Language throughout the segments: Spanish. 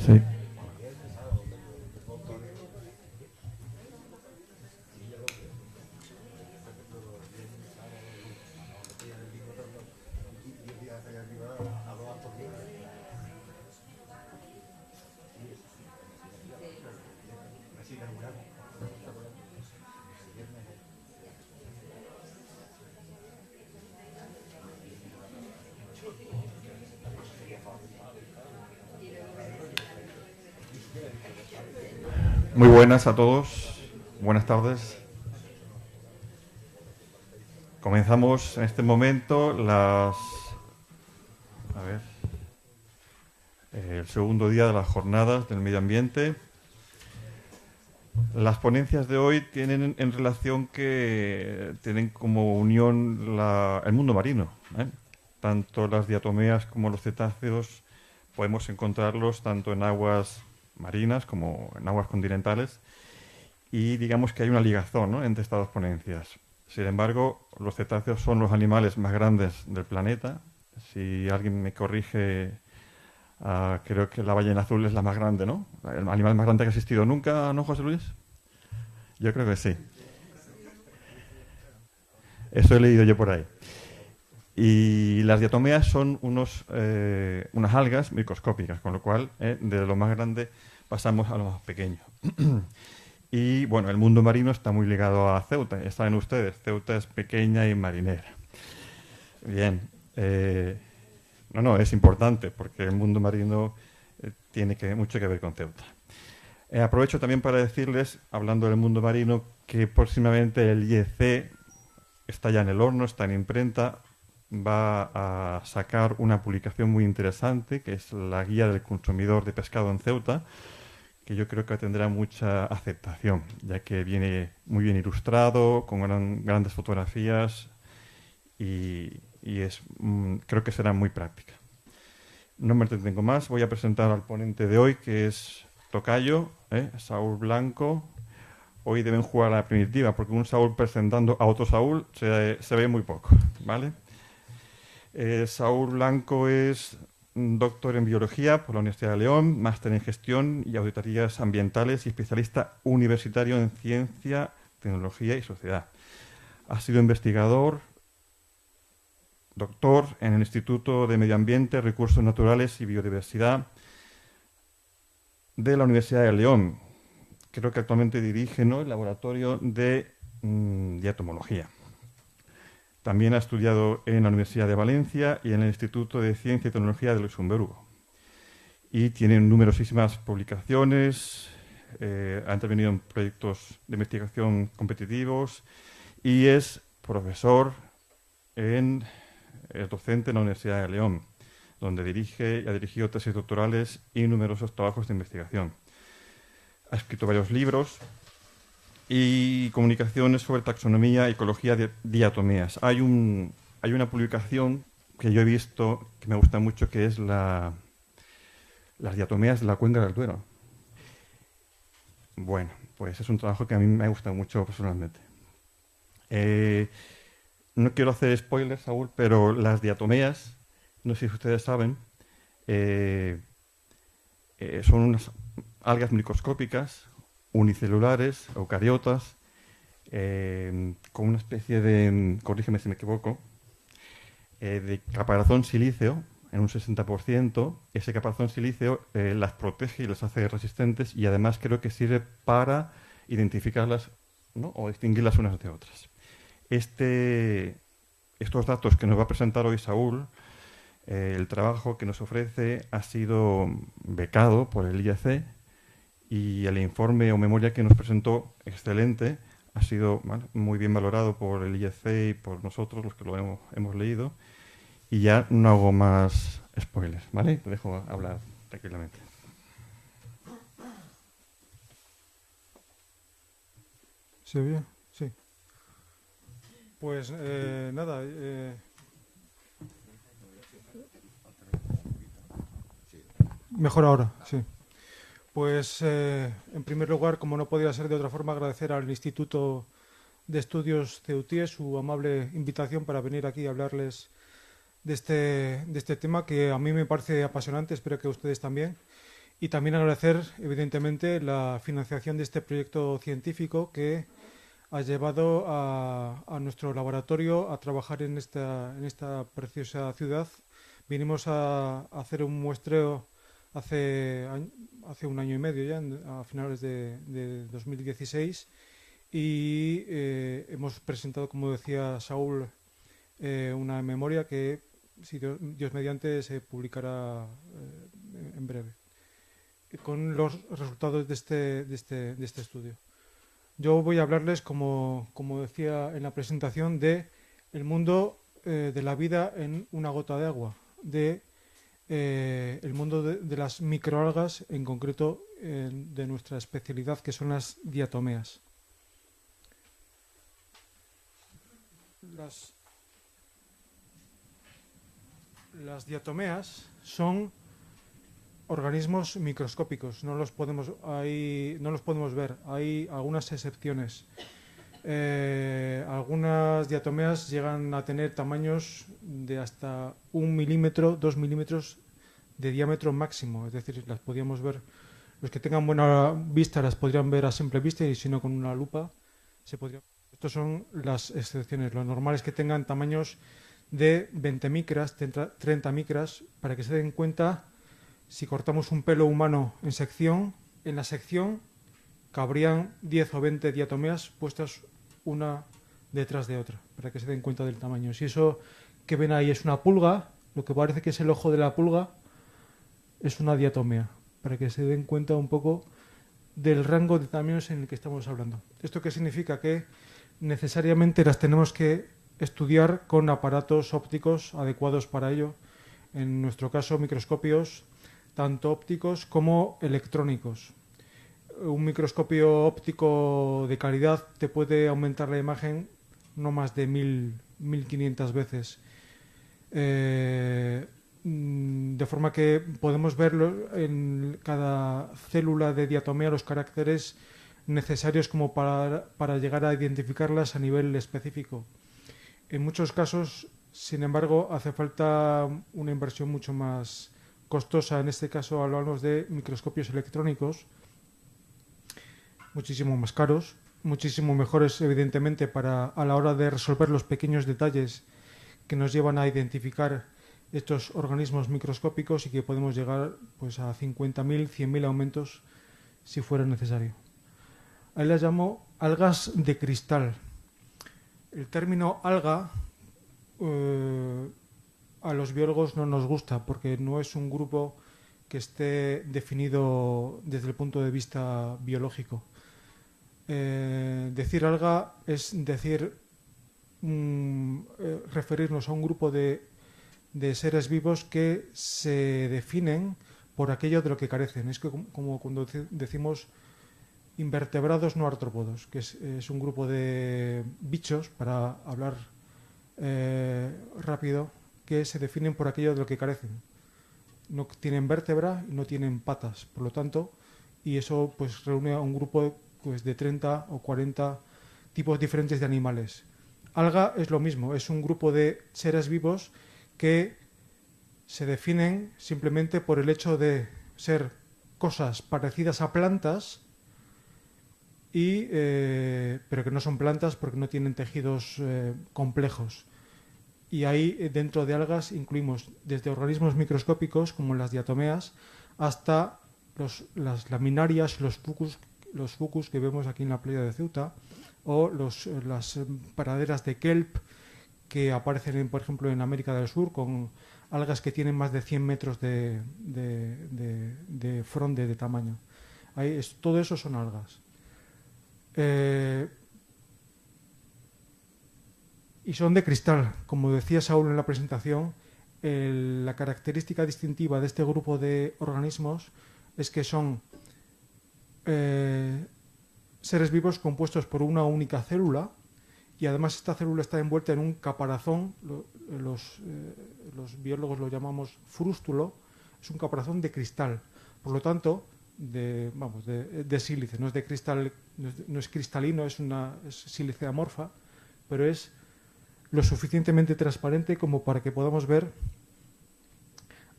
Sí. Muy buenas a todos. Buenas tardes. Comenzamos en este momento el segundo día de las jornadas del medio ambiente. Las ponencias de hoy tienen en relación que tienen como unión el mundo marino, ¿eh? Tanto las diatomeas como los cetáceos podemos encontrarlos tanto en aguas marinas como en aguas continentales, y digamos que hay una ligazón, ¿no?, entre estas dos ponencias. Sin embargo, los cetáceos son los animales más grandes del planeta. Si alguien me corrige, creo que la ballena azul es la más grande, ¿no? El animal más grande que ha existido nunca, ¿no, José Luis? Yo creo que sí. Eso he leído yo por ahí. Y las diatomeas son unas algas microscópicas, con lo cual, de lo más grande pasamos a lo más pequeño. Y bueno, el mundo marino está muy ligado a Ceuta, ya saben ustedes, Ceuta es pequeña y marinera. Bien, no, es importante porque el mundo marino tiene mucho que ver con Ceuta. Aprovecho también para decirles, hablando del mundo marino, que próximamente el IEC está ya en el horno, está en imprenta, va a sacar una publicación muy interesante, que es la guía del consumidor de pescado en Ceuta, que yo creo que tendrá mucha aceptación, ya que viene muy bien ilustrado, con grandes fotografías y creo que será muy práctica. No me entretengo más, voy a presentar al ponente de hoy, que es Tocayo, Saúl Blanco. Hoy deben jugar a la primitiva, porque un Saúl presentando a otro Saúl se ve muy poco, ¿vale? Saúl Blanco es doctor en biología por la Universidad de León, máster en gestión y auditorías ambientales y especialista universitario en ciencia, tecnología y sociedad. Ha sido investigador, doctor en el Instituto de Medio Ambiente, Recursos Naturales y Biodiversidad de la Universidad de León. Creo que actualmente dirige, ¿no?, el laboratorio de diatomología. También ha estudiado en la Universidad de Valencia y en el Instituto de Ciencia y Tecnología de Luxemburgo. Y tiene numerosísimas publicaciones, ha intervenido en proyectos de investigación competitivos y es profesor es docente en la Universidad de León, donde ha dirigido tesis doctorales y numerosos trabajos de investigación. Ha escrito varios libros y comunicaciones sobre taxonomía y ecología de diatomeas. Hay una publicación que yo he visto que me gusta mucho, que es las diatomeas de la cuenca del Duero. Bueno, pues es un trabajo que a mí me ha gustado mucho personalmente. No quiero hacer spoilers, Saúl, pero las diatomeas, no sé si ustedes saben, son unas algas microscópicas, unicelulares, eucariotas, con una especie de, corrígeme si me equivoco, de caparazón silíceo en un 60%. Ese caparazón silíceo las protege y las hace resistentes, y además creo que sirve para identificarlas, ¿no?, o distinguirlas unas de otras. Estos datos que nos va a presentar hoy Saúl, el trabajo que nos ofrece ha sido becado por el IEC, y el informe o memoria que nos presentó, excelente, ha sido muy bien valorado por el IEC y por nosotros, los que lo hemos leído. Y ya no hago más spoilers, ¿vale? Te dejo hablar tranquilamente. ¿Se oye? Sí. Pues nada. Mejor ahora, sí. Pues en primer lugar, como no podía ser de otra forma, agradecer al Instituto de Estudios CEUTIE su amable invitación para venir aquí a hablarles de este tema, que a mí me parece apasionante, espero que a ustedes también. Y también agradecer, evidentemente, la financiación de este proyecto científico que ha llevado a nuestro laboratorio a trabajar en esta preciosa ciudad. Vinimos a hacer un muestreo hace un año y medio ya, a finales de 2016, y hemos presentado, como decía Saúl, una memoria que, si Dios mediante, se publicará en breve, con los resultados de este estudio. Yo voy a hablarles, como decía en la presentación, de el mundo de la vida en una gota de agua, de el mundo de las microalgas, en concreto de nuestra especialidad, que son las diatomeas. Las diatomeas son organismos microscópicos, no los podemos ver, hay algunas excepciones. Algunas diatomeas llegan a tener tamaños de hasta 1 milímetro, 2 milímetros de diámetro máximo, es decir, las podríamos ver, los que tengan buena vista las podrían ver a simple vista, y si no, con una lupa se podría. Estas son las excepciones. Lo normal es que tengan tamaños de 20 micras, 30 micras, para que se den cuenta. Si cortamos un pelo humano en la sección cabrían 10 o 20 diatomeas puestas una detrás de otra, para que se den cuenta del tamaño. Si eso que ven ahí es una pulga, lo que parece que es el ojo de la pulga es una diatomea, para que se den cuenta un poco del rango de tamaños en el que estamos hablando. ¿Esto qué significa? Que necesariamente las tenemos que estudiar con aparatos ópticos adecuados para ello. En nuestro caso, microscopios tanto ópticos como electrónicos. Un microscopio óptico de calidad te puede aumentar la imagen no más de 1500 veces. De forma que podemos ver en cada célula de diatomea los caracteres necesarios como para llegar a identificarlas a nivel específico. En muchos casos, sin embargo, hace falta una inversión mucho más costosa. En este caso hablamos de microscopios electrónicos, muchísimo más caros, muchísimo mejores, evidentemente, a la hora de resolver los pequeños detalles que nos llevan a identificar estos organismos microscópicos, y que podemos llegar pues a 50.000, 100.000 aumentos si fuera necesario. Ahí las llamo algas de cristal. El término alga a los biólogos no nos gusta, porque no es un grupo que esté definido desde el punto de vista biológico. Decir alga es referirnos a un grupo de seres vivos que se definen por aquello de lo que carecen. Es como cuando decimos invertebrados no artrópodos, que es un grupo de bichos, para hablar rápido, que se definen por aquello de lo que carecen. No tienen vértebra y no tienen patas, por lo tanto, y eso pues reúne a un grupo pues de 30 o 40 tipos diferentes de animales. Alga es lo mismo, es un grupo de seres vivos que se definen simplemente por el hecho de ser cosas parecidas a plantas, pero que no son plantas porque no tienen tejidos complejos. Y ahí, dentro de algas, incluimos desde organismos microscópicos como las diatomeas hasta las laminarias, los fucus que vemos aquí en la playa de Ceuta, o las praderas de kelp que aparecen, por ejemplo, en América del Sur, con algas que tienen más de 100 metros de fronde de tamaño. Todo eso son algas. Y son de cristal. Como decía Saúl en la presentación, la característica distintiva de este grupo de organismos es que son seres vivos compuestos por una única célula, y además esta célula está envuelta en un caparazón. Los biólogos lo llamamos frústulo. Es un caparazón de cristal, por lo tanto de sílice. No es de cristal, no es cristalino, es sílice amorfa, pero es lo suficientemente transparente como para que podamos ver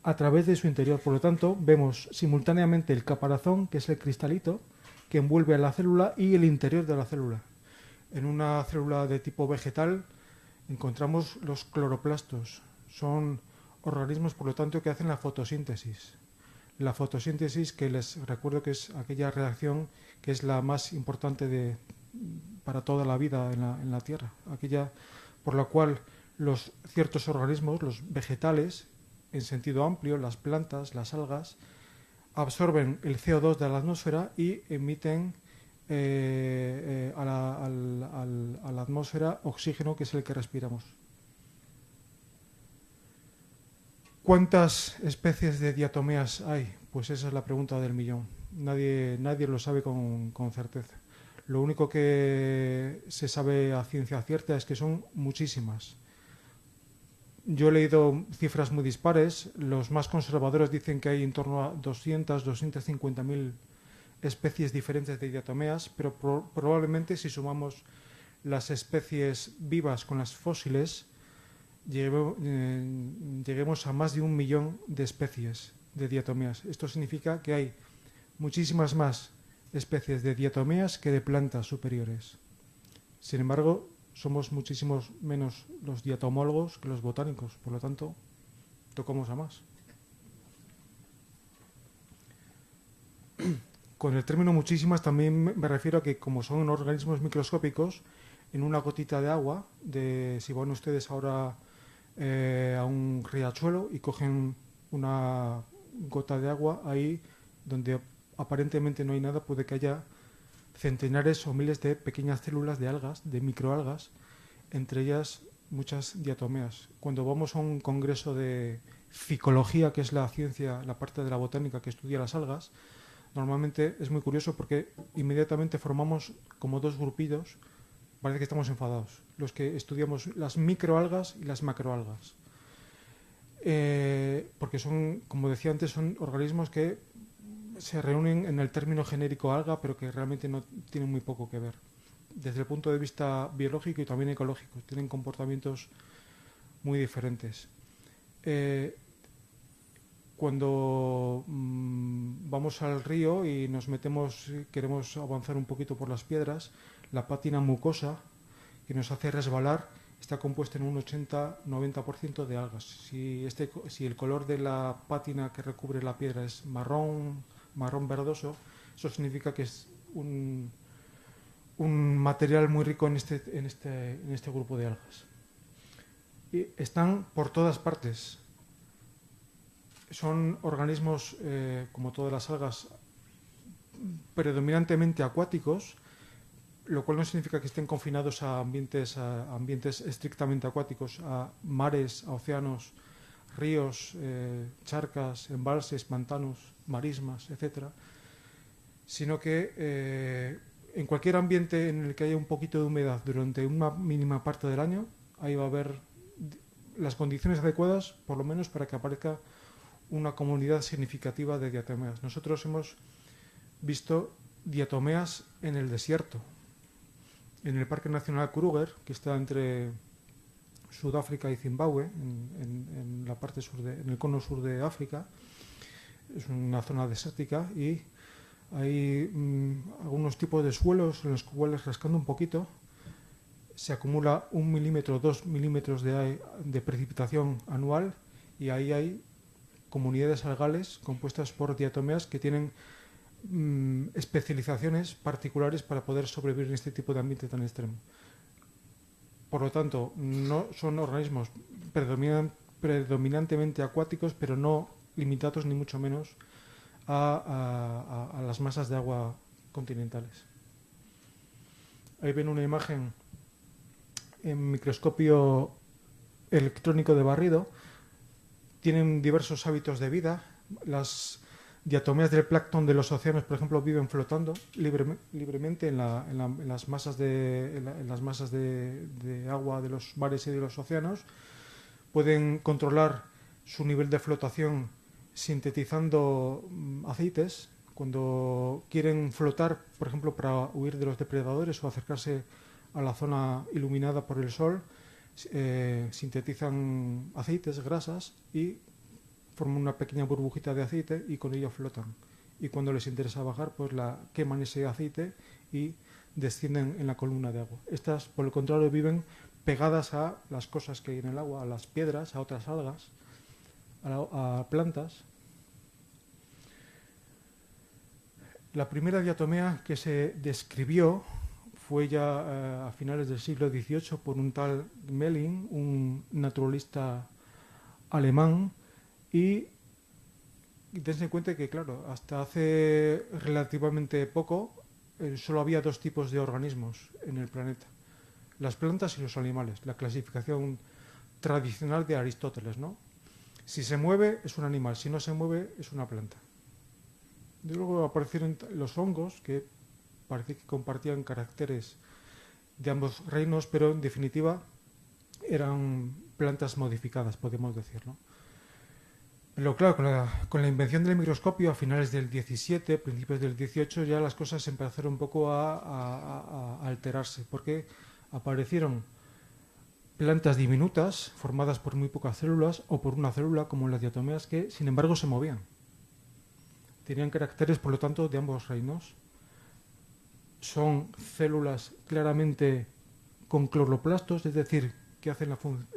a través de su interior. Por lo tanto, vemos simultáneamente el caparazón, que es el cristalito que envuelve a la célula, y el interior de la célula. En una célula de tipo vegetal encontramos los cloroplastos. Son organismos, por lo tanto, que hacen la fotosíntesis. La fotosíntesis, que les recuerdo que es aquella reacción que es la más importante para toda la vida en la Tierra, aquella por la cual los ciertos organismos, los vegetales, en sentido amplio, las plantas, las algas, absorben el CO2 de la atmósfera y emiten a la atmósfera oxígeno, que es el que respiramos. ¿Cuántas especies de diatomeas hay? Pues esa es la pregunta del millón. Nadie lo sabe con certeza. Lo único que se sabe a ciencia cierta es que son muchísimas. Yo he leído cifras muy dispares. Los más conservadores dicen que hay en torno a 250.000 especies diferentes de diatomeas, pero probablemente si sumamos las especies vivas con las fósiles, lleguemos a más de 1 millón de especies de diatomeas. Esto significa que hay muchísimas más especies de diatomeas que de plantas superiores. Sin embargo, somos muchísimos menos los diatomólogos que los botánicos, por lo tanto, tocamos a más. Con el término muchísimas también me refiero a que, como son organismos microscópicos, en una gotita de agua, si van ustedes ahora a un riachuelo y cogen una gota de agua, ahí donde aparentemente no hay nada, puede que haya centenares o miles de pequeñas células de algas, de microalgas, entre ellas muchas diatomeas. Cuando vamos a un congreso de ficología, que es la ciencia, la parte de la botánica que estudia las algas, normalmente es muy curioso porque inmediatamente formamos como dos grupillos. Parece que estamos enfadados, los que estudiamos las microalgas y las macroalgas. Porque son, como decía antes, son organismos que se reúnen en el término genérico alga, pero que realmente no tienen muy poco que ver. Desde el punto de vista biológico y también ecológico, tienen comportamientos muy diferentes. Cuando vamos al río y nos metemos, queremos avanzar un poquito por las piedras, la pátina mucosa que nos hace resbalar está compuesta en un 80-90% de algas. Si el color de la pátina que recubre la piedra es marrón verdoso, eso significa que es un material muy rico en este grupo de algas. Y están por todas partes. Son organismos, como todas las algas, predominantemente acuáticos, lo cual no significa que estén confinados a ambientes estrictamente acuáticos, a mares, a océanos, ríos, charcas, embalses, pantanos, marismas, etc. Sino que en cualquier ambiente en el que haya un poquito de humedad durante una mínima parte del año, ahí va a haber las condiciones adecuadas, por lo menos para que aparezca una comunidad significativa de diatomeas. Nosotros hemos visto diatomeas en el desierto, en el Parque Nacional Kruger, que está entre Sudáfrica y Zimbabue, en la parte sur en el cono sur de África. Es una zona desértica y hay algunos tipos de suelos en los cuales, rascando un poquito, se acumula 1 milímetro, 2 milímetros de precipitación anual, y ahí hay comunidades algales compuestas por diatomeas que tienen especializaciones particulares para poder sobrevivir en este tipo de ambiente tan extremo. Por lo tanto, no son organismos predominantemente acuáticos, pero no limitados ni mucho menos a las masas de agua continentales. Ahí ven una imagen en microscopio electrónico de barrido. Tienen diversos hábitos de vida. Las diatomeas del plancton de los océanos, por ejemplo, viven flotando libremente en las masas de agua de los mares y de los océanos. Pueden controlar su nivel de flotación sintetizando aceites. Cuando quieren flotar, por ejemplo, para huir de los depredadores o acercarse a la zona iluminada por el sol, sintetizan aceites, grasas, y forman una pequeña burbujita de aceite y con ello flotan. Y cuando les interesa bajar, pues queman ese aceite y descienden en la columna de agua. Estas, por el contrario, viven pegadas a las cosas que hay en el agua, a las piedras, a otras algas, a plantas. La primera diatomea que se describió fue ya a finales del siglo XVIII por un tal Gmelin, un naturalista alemán, y tense en cuenta que, claro, hasta hace relativamente poco solo había dos tipos de organismos en el planeta, las plantas y los animales, la clasificación tradicional de Aristóteles, ¿no? Si se mueve es un animal, si no se mueve es una planta. Y luego aparecieron los hongos, que parece que compartían caracteres de ambos reinos, pero en definitiva eran plantas modificadas, podemos decir, ¿no? Pero claro, con la invención del microscopio a finales del 17, principios del 18, ya las cosas empezaron un poco a alterarse, porque aparecieron plantas diminutas formadas por muy pocas células o por una célula, como las diatomeas, que sin embargo se movían. Tenían caracteres, por lo tanto, de ambos reinos. Son células claramente con cloroplastos, es decir, que hacen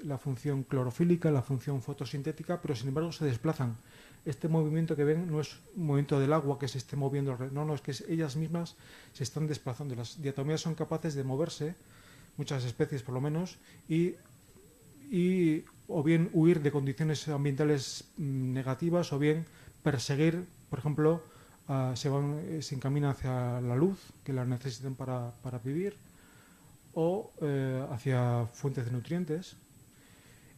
la función clorofílica, la función fotosintética, pero sin embargo se desplazan. Este movimiento que ven no es un movimiento del agua que se esté moviendo, no, es que ellas mismas se están desplazando. Las diatomeas son capaces de moverse, muchas especies por lo menos, y o bien huir de condiciones ambientales negativas, o bien perseguir, por ejemplo, se encaminan hacia la luz, que la necesitan para vivir, o hacia fuentes de nutrientes,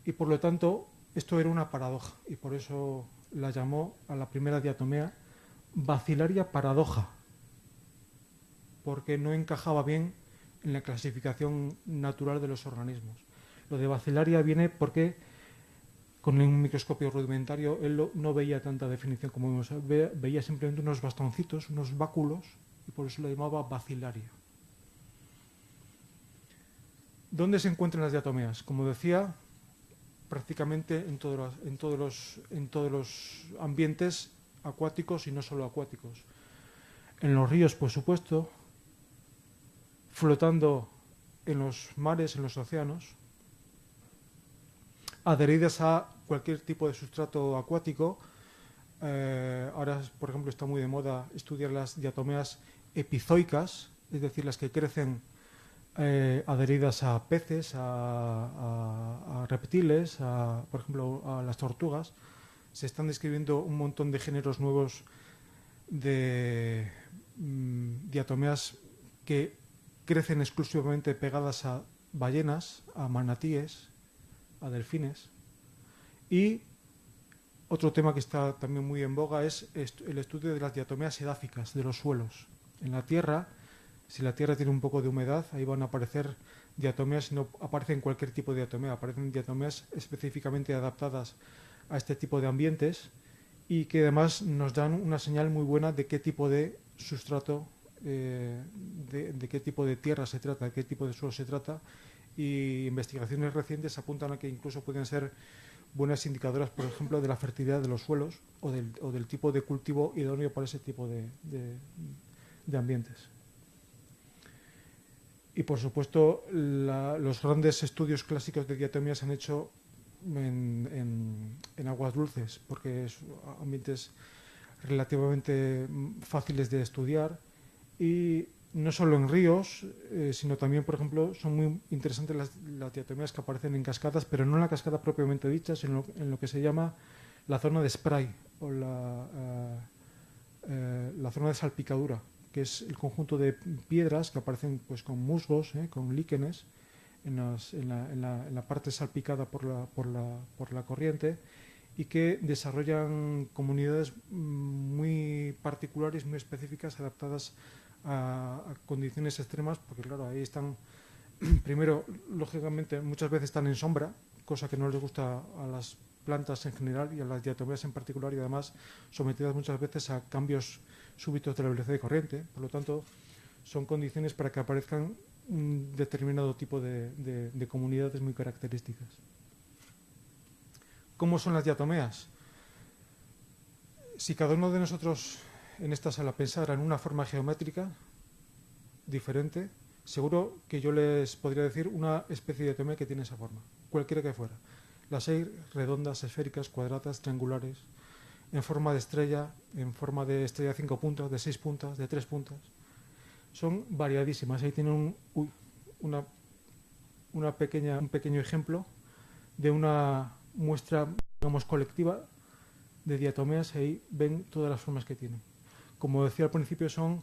y por lo tanto esto era una paradoja, y por eso la llamó a la primera diatomea Bacillariae paradoja, porque no encajaba bien en la clasificación natural de los organismos. Lo de Bacillariae viene porque con un microscopio rudimentario él no veía tanta definición como vemos, veía simplemente unos bastoncitos, unos báculos, y por eso lo llamaba Bacillariae. ¿Dónde se encuentran las diatomeas? Como decía, prácticamente en todos los ambientes acuáticos y no solo acuáticos. En los ríos, por supuesto, flotando en los mares, en los océanos, adheridas a cualquier tipo de sustrato acuático. Ahora, por ejemplo, está muy de moda estudiar las diatomeas epizoicas, es decir, las que crecen adheridas a peces, a reptiles, por ejemplo, a las tortugas. Se están describiendo un montón de géneros nuevos de diatomeas que crecen exclusivamente pegadas a ballenas, a manatíes, a delfines. Y otro tema que está también muy en boga es el estudio de las diatomeas edáficas de los suelos. En la Tierra, si la Tierra tiene un poco de humedad, ahí van a aparecer diatomeas, no aparecen cualquier tipo de diatomea, aparecen diatomeas específicamente adaptadas a este tipo de ambientes y que además nos dan una señal muy buena de qué tipo de sustrato, de qué tipo de tierra se trata, de qué tipo de suelo se trata, y investigaciones recientes apuntan a que incluso pueden ser buenas indicadoras, por ejemplo, de la fertilidad de los suelos o del tipo de cultivo idóneo para ese tipo de ambientes. Y por supuesto, los grandes estudios clásicos de diatomía se han hecho en aguas dulces, porque son ambientes relativamente fáciles de estudiar, y no solo en ríos, sino también, por ejemplo, son muy interesantes las diatomeas que aparecen en cascadas, pero no en la cascada propiamente dicha, sino en lo que se llama la zona de spray o la zona de salpicadura, que es el conjunto de piedras que aparecen pues con musgos, con líquenes en la parte salpicada por la corriente, y que desarrollan comunidades muy particulares, muy específicas, adaptadas a condiciones extremas, porque claro, ahí están, primero, lógicamente, muchas veces están en sombra, cosa que no les gusta a las plantas en general y a las diatomeas en particular, y además sometidas muchas veces a cambios súbitos de la velocidad de corriente. Por lo tanto, son condiciones para que aparezcan un determinado tipo de comunidades muy características. ¿Cómo son las diatomeas? si cada uno de nosotros en esta sala pensara en una forma geométrica diferente, seguro que yo les podría decir una especie de diatomea que tiene esa forma, cualquiera que fuera. Las hay redondas, esféricas, cuadradas, triangulares, en forma de estrella, en forma de estrella de 5 puntas, de 6 puntas, de 3 puntas. Son variadísimas. Ahí tienen un pequeño ejemplo de una muestra, digamos, colectiva de diatomeas. Ahí ven todas las formas que tienen. Como decía al principio, son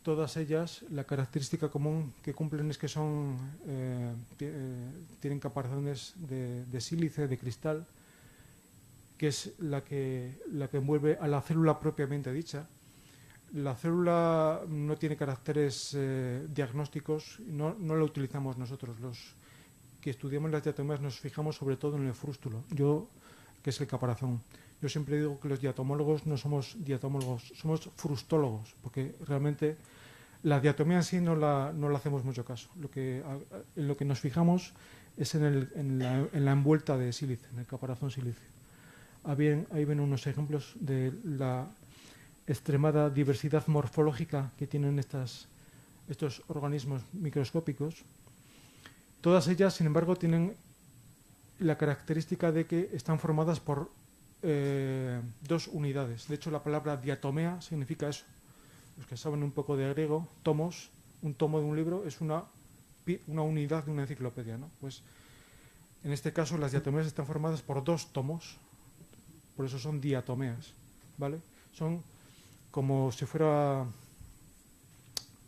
todas ellas, la característica común que cumplen es que tienen caparazones de sílice, de cristal, que es la que envuelve a la célula propiamente dicha. La célula no tiene caracteres diagnósticos, no la utilizamos nosotros. Los que estudiamos las diatomeas nos fijamos sobre todo en el frústulo, que es el caparazón. Yo siempre digo que los diatomólogos no somos diatomólogos, somos frustólogos, porque realmente la diatomea en sí no la hacemos mucho caso. En lo que nos fijamos es en la envuelta de sílice, en el caparazón sílice. Ahí ven unos ejemplos de la extremada diversidad morfológica que tienen estos organismos microscópicos. Todas ellas, sin embargo, tienen la característica de que están formadas por dos unidades. De hecho, la palabra diatomea significa eso. Los que saben un poco de griego, tomos, un tomo de un libro es una unidad de una enciclopedia, ¿no? Pues en este caso las diatomeas están formadas por dos tomos, por eso son diatomeas, ¿vale? Son como si fuera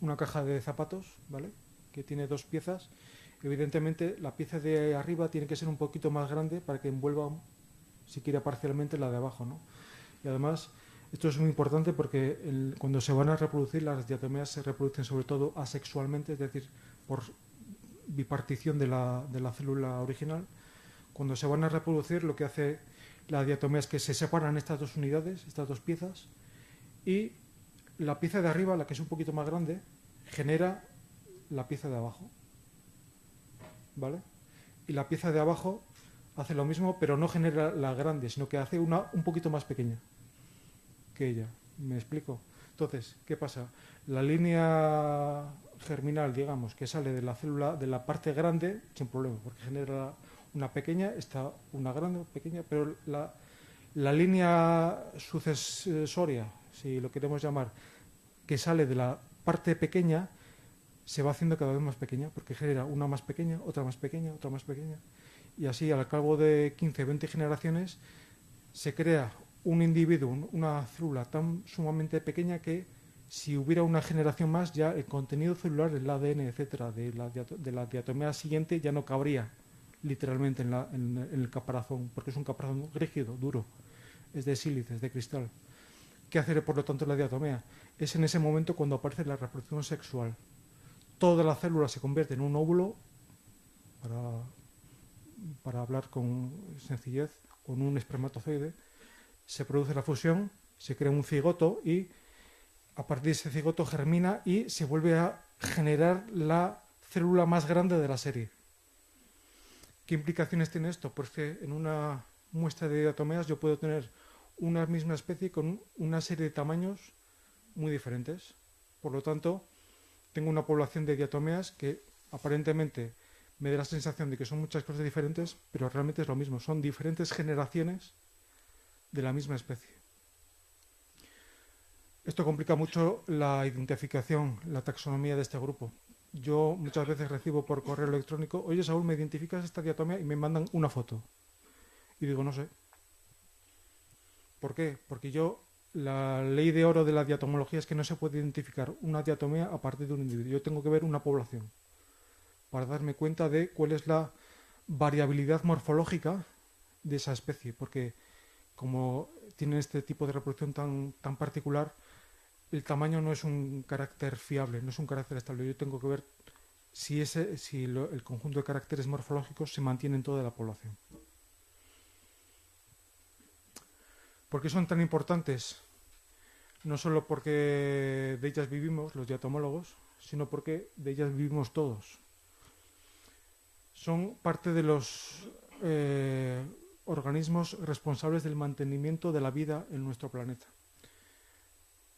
una caja de zapatos, ¿vale? Que tiene dos piezas. Evidentemente la pieza de arriba tiene que ser un poquito más grande para que envuelva siquiera parcialmente la de abajo, ¿no? Y además esto es muy importante porque cuando se van a reproducir, las diatomeas se reproducen sobre todo asexualmente, es decir, por bipartición de la célula original. Cuando se van a reproducir, lo que hace la diatomea es que se separan estas dos unidades, estas dos piezas, y la pieza de arriba, la que es un poquito más grande, genera la pieza de abajo, ¿vale? Y la pieza de abajo hace lo mismo, pero no genera la grande, sino que hace una un poquito más pequeña que ella. ¿Me explico? Entonces, ¿qué pasa? La línea germinal, digamos, que sale de la célula, de la parte grande, sin problema, porque genera una pequeña, está una grande, pequeña, pero la línea sucesoria, si lo queremos llamar, que sale de la parte pequeña, se va haciendo cada vez más pequeña, porque genera una más pequeña, otra más pequeña, otra más pequeña, y así al cabo de 15, 20 generaciones se crea un individuo, una célula tan sumamente pequeña que si hubiera una generación más ya el contenido celular, el ADN, etcétera, de la diatomea siguiente ya no cabría literalmente en el caparazón, porque es un caparazón rígido, duro, es de sílice, es de cristal. ¿Qué hace por lo tanto la diatomea? Es en ese momento cuando aparece la reproducción sexual. Toda la célula se convierte en un óvulo, para hablar con sencillez, con un espermatozoide, se produce la fusión, se crea un cigoto y a partir de ese cigoto germina y se vuelve a generar la célula más grande de la serie. ¿Qué implicaciones tiene esto? Pues que en una muestra de diatomeas yo puedo tener una misma especie con una serie de tamaños muy diferentes. Por lo tanto, tengo una población de diatomeas que aparentemente me da la sensación de que son muchas cosas diferentes, pero realmente es lo mismo, son diferentes generaciones de la misma especie. Esto complica mucho la identificación, la taxonomía de este grupo. Yo muchas veces recibo por correo electrónico, oye Saúl, ¿me identificas esta diatomea? Y me mandan una foto. Y digo, no sé. ¿Por qué? Porque la ley de oro de la diatomología es que no se puede identificar una diatomea a partir de un individuo. Yo tengo que ver una población para darme cuenta de cuál es la variabilidad morfológica de esa especie, porque como tienen este tipo de reproducción tan particular, el tamaño no es un carácter fiable, no es un carácter estable. Yo tengo que ver si el conjunto de caracteres morfológicos se mantiene en toda la población. ¿Por qué son tan importantes? No solo porque de ellas vivimos, los diatomólogos, sino porque de ellas vivimos todos. Son parte de los organismos responsables del mantenimiento de la vida en nuestro planeta.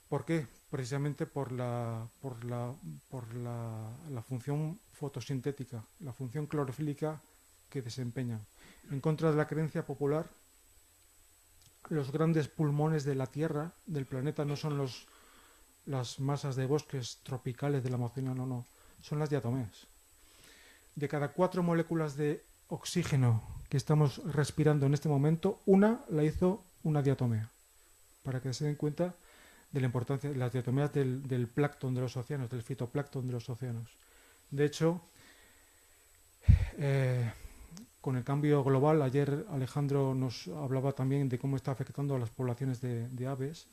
¿Por qué? Precisamente por la función fotosintética, la función clorofílica que desempeñan. En contra de la creencia popular, los grandes pulmones de la Tierra, del planeta, no son las masas de bosques tropicales de la Amazonía, no, son las diatomeas. De cada 4 moléculas de oxígeno que estamos respirando en este momento, una la hizo una diatomea, para que se den cuenta de la importancia de las diatomeas del plancton de los océanos, del fitoplancton de los océanos. De hecho, con el cambio global, ayer Alejandro nos hablaba también de cómo está afectando a las poblaciones de aves.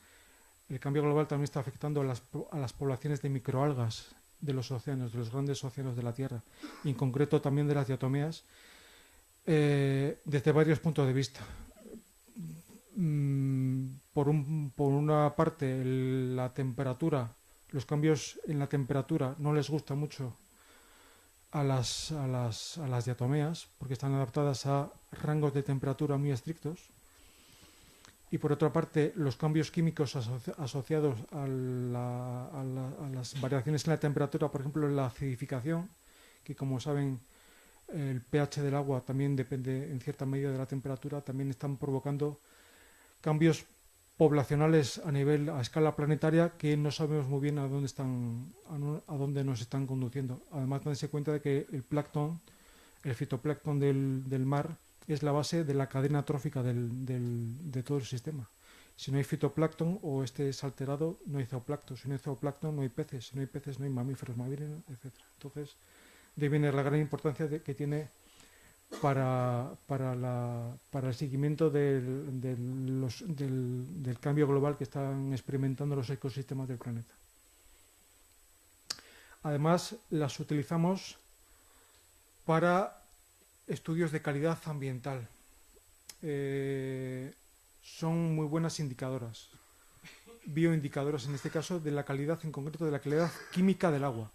El cambio global también está afectando a las poblaciones de microalgas de los océanos, de los grandes océanos de la Tierra, y en concreto también de las diatomeas, desde varios puntos de vista. Por una parte, la temperatura, los cambios en la temperatura no les gusta mucho a las diatomeas, porque están adaptadas a rangos de temperatura muy estrictos. Y por otra parte, los cambios químicos asociados a las variaciones en la temperatura, por ejemplo, la acidificación, que como saben, el pH del agua también depende en cierta medida de la temperatura, también están provocando cambios poblacionales a escala planetaria que no sabemos muy bien a dónde nos están conduciendo. Además, dense cuenta de que el plancton, el fitoplancton del mar, es la base de la cadena trófica de todo el sistema. Si no hay fitoplancton o este es alterado, no hay zooplancton. Si no hay zooplancton, no hay peces. Si no hay peces, no hay mamíferos marinos, etc. Entonces, de ahí viene la gran importancia que tiene para el seguimiento del cambio global que están experimentando los ecosistemas del planeta. Además, las utilizamos para estudios de calidad ambiental. Son muy buenas indicadoras, bioindicadoras en este caso, de la calidad, en concreto de la calidad química del agua.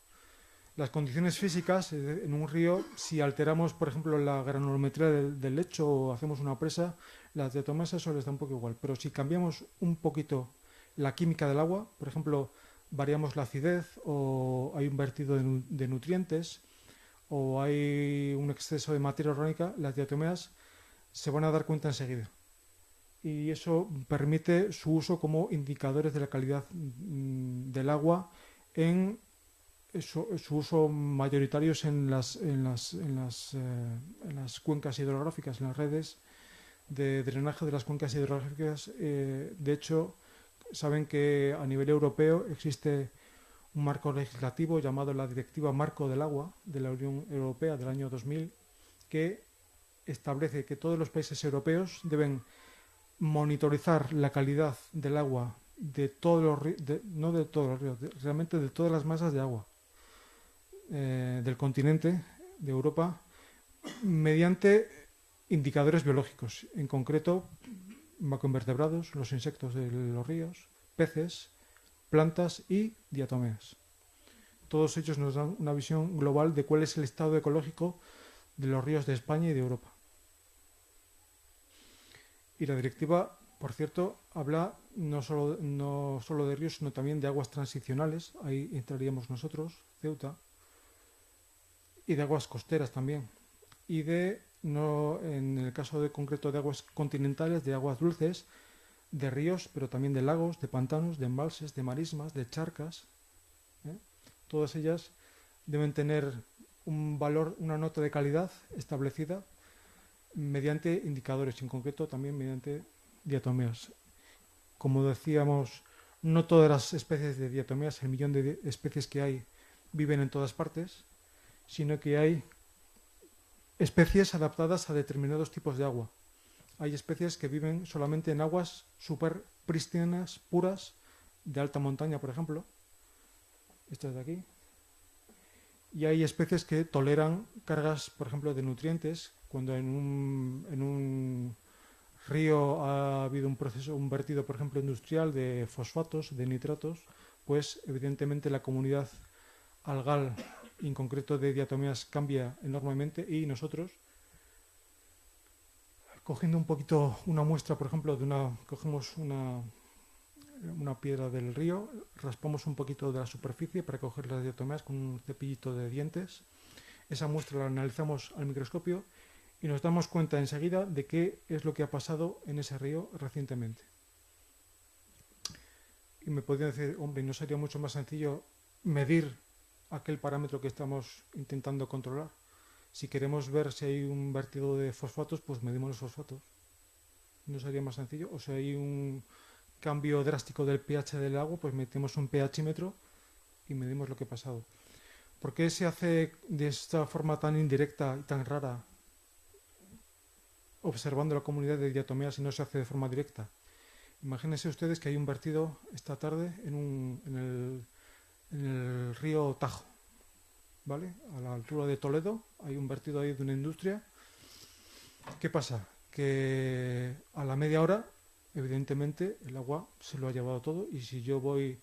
Las condiciones físicas en un río, si alteramos, por ejemplo, la granulometría del lecho o hacemos una presa, las diatomeas eso les da un poco igual. Pero si cambiamos un poquito la química del agua, por ejemplo, variamos la acidez o hay un vertido de nutrientes o hay un exceso de materia orgánica, las diatomeas se van a dar cuenta enseguida. Y eso permite su uso como indicadores de la calidad del agua en su uso mayoritario en las cuencas hidrográficas, en las redes de drenaje de las cuencas hidrográficas. De hecho, saben que a nivel europeo existe un marco legislativo llamado la Directiva Marco del Agua de la Unión Europea del año 2000, que establece que todos los países europeos deben monitorizar la calidad del agua de todos los ríos, no de todos los ríos, realmente de todas las masas de agua del continente de Europa mediante indicadores biológicos, en concreto macroinvertebrados, los insectos de los ríos, peces, plantas y diatomeas. Todos ellos nos dan una visión global de cuál es el estado ecológico de los ríos de España y de Europa. Y la directiva, por cierto, habla no solo de ríos, sino también de aguas transicionales. Ahí entraríamos nosotros, Ceuta, y de aguas costeras también. Y en el caso concreto de aguas continentales, de aguas dulces, de ríos, pero también de lagos, de pantanos, de embalses, de marismas, de charcas. Todas ellas deben tener un valor, una nota de calidad establecida mediante indicadores, en concreto también mediante diatomeas. Como decíamos, no todas las especies de diatomeas, el millón de especies que hay, viven en todas partes, sino que hay especies adaptadas a determinados tipos de agua. Hay especies que viven solamente en aguas súper prístinas, puras, de alta montaña, por ejemplo. Estas de aquí. Y hay especies que toleran cargas, por ejemplo, de nutrientes. Cuando en un río ha habido un vertido, por ejemplo, industrial de fosfatos, de nitratos, pues evidentemente la comunidad algal, en concreto de diatomeas, cambia enormemente y nosotros, cogiendo un poquito una muestra, por ejemplo, cogemos una piedra del río, raspamos un poquito de la superficie para coger las diatomeas con un cepillito de dientes. Esa muestra la analizamos al microscopio y nos damos cuenta enseguida de qué es lo que ha pasado en ese río recientemente. Y me podrían decir, hombre, ¿no sería mucho más sencillo medir aquel parámetro que estamos intentando controlar? Si queremos ver si hay un vertido de fosfatos, pues medimos los fosfatos. ¿No sería más sencillo? O si hay un cambio drástico del pH del agua, pues metemos un pHímetro y medimos lo que ha pasado. ¿Por qué se hace de esta forma tan indirecta y tan rara, observando la comunidad de diatomeas, y no se hace de forma directa? Imagínense ustedes que hay un vertido esta tarde en el río Tajo, ¿vale? A la altura de Toledo hay un vertido ahí de una industria. ¿Qué pasa? Que a la media hora, evidentemente, el agua se lo ha llevado todo, y si yo voy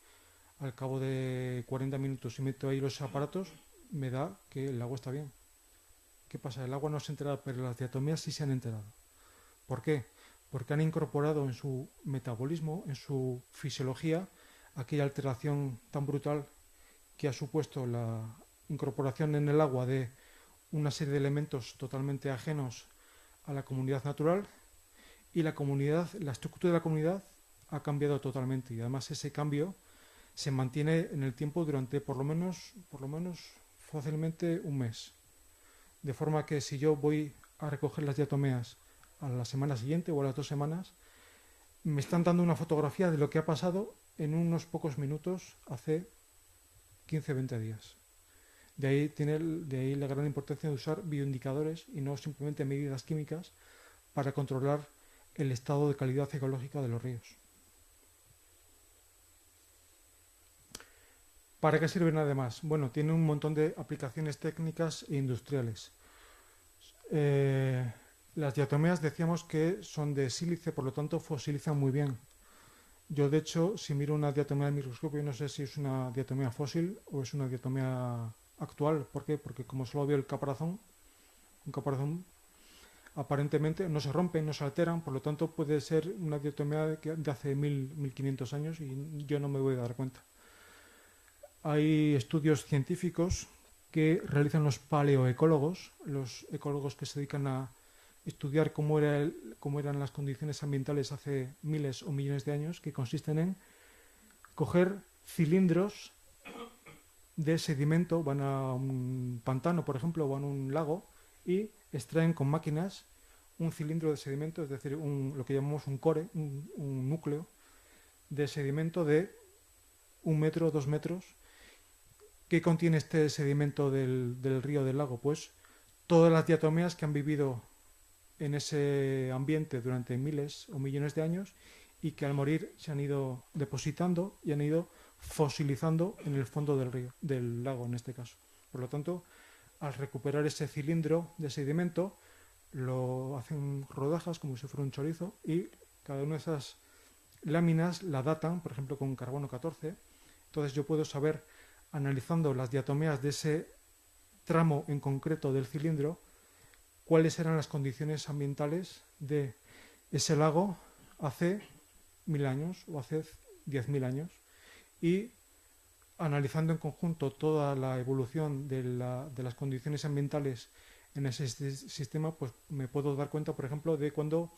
al cabo de 40 minutos y meto ahí los aparatos, me da que el agua está bien. ¿Qué pasa? El agua no se ha enterado, pero las diatomeas sí se han enterado. ¿Por qué? Porque han incorporado en su metabolismo, en su fisiología, aquella alteración tan brutal que ha supuesto la incorporación en el agua de una serie de elementos totalmente ajenos a la comunidad natural, y la estructura de la comunidad ha cambiado totalmente, y además ese cambio se mantiene en el tiempo durante por lo menos fácilmente un mes. De forma que si yo voy a recoger las diatomeas a la semana siguiente o a las 2 semanas, me están dando una fotografía de lo que ha pasado en unos pocos minutos hace 15-20 días. De ahí la gran importancia de usar bioindicadores y no simplemente medidas químicas para controlar el estado de calidad ecológica de los ríos. ¿Para qué sirven además? Bueno, tiene un montón de aplicaciones técnicas e industriales. Las diatomeas decíamos que son de sílice, por lo tanto fosilizan muy bien. Yo, de hecho, si miro una diatomea del microscopio, no sé si es una diatomea fósil o es una diatomea actual. ¿Por qué? Porque como solo veo el caparazón, un caparazón aparentemente no se rompen, no se alteran, por lo tanto puede ser una diatomea de hace 1500 años y yo no me voy a dar cuenta. Hay estudios científicos que realizan los paleoecólogos, los ecólogos que se dedican a estudiar cómo eran las condiciones ambientales hace miles o millones de años, que consisten en coger cilindros de sedimento, van a un pantano, por ejemplo, o a un lago, y extraen con máquinas un cilindro de sedimento, es decir, lo que llamamos un core, un núcleo de sedimento de 1 metro, 2 metros. ¿Qué contiene este sedimento del río, del lago? Pues todas las diatomeas que han vivido en ese ambiente durante miles o millones de años y que al morir se han ido depositando y han ido fosilizando en el fondo del río, del lago en este caso. Por lo tanto, al recuperar ese cilindro de sedimento, lo hacen rodajas como si fuera un chorizo, y cada una de esas láminas la datan, por ejemplo, con carbono 14. Entonces yo puedo saber, analizando las diatomeas de ese tramo en concreto del cilindro, cuáles eran las condiciones ambientales de ese lago hace 1000 años o hace 10.000 años, y analizando en conjunto toda la evolución de las condiciones ambientales en ese sistema, pues me puedo dar cuenta, por ejemplo, de cuando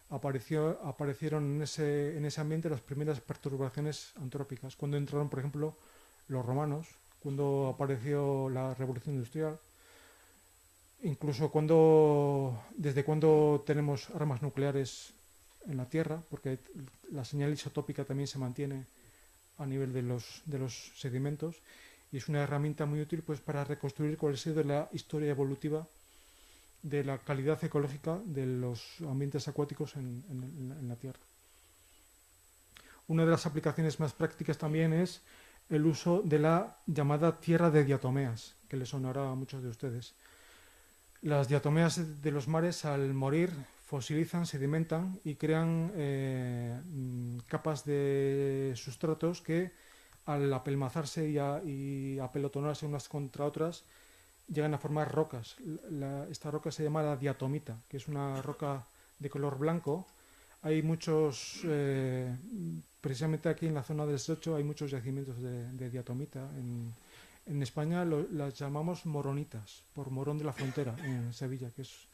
aparecieron en ese ambiente las primeras perturbaciones antrópicas, cuando entraron, por ejemplo, los romanos, cuando apareció la revolución industrial, incluso desde cuando tenemos armas nucleares en la Tierra, porque la señal isotópica también se mantiene a nivel de los sedimentos, y es una herramienta muy útil pues para reconstruir cuál ha sido la historia evolutiva de la calidad ecológica de los ambientes acuáticos en la Tierra. Una de las aplicaciones más prácticas también es el uso de la llamada tierra de diatomeas, que les sonará a muchos de ustedes. Las diatomeas de los mares, al morir, fosilizan, sedimentan y crean capas de sustratos que, al apelmazarse y apelotonarse unas contra otras, llegan a formar rocas. Esta roca se llama la diatomita, que es una roca de color blanco. Hay muchos, precisamente aquí en la zona del Estrecho hay muchos yacimientos de diatomita. En España las llamamos moronitas, por Morón de la Frontera, en Sevilla, que es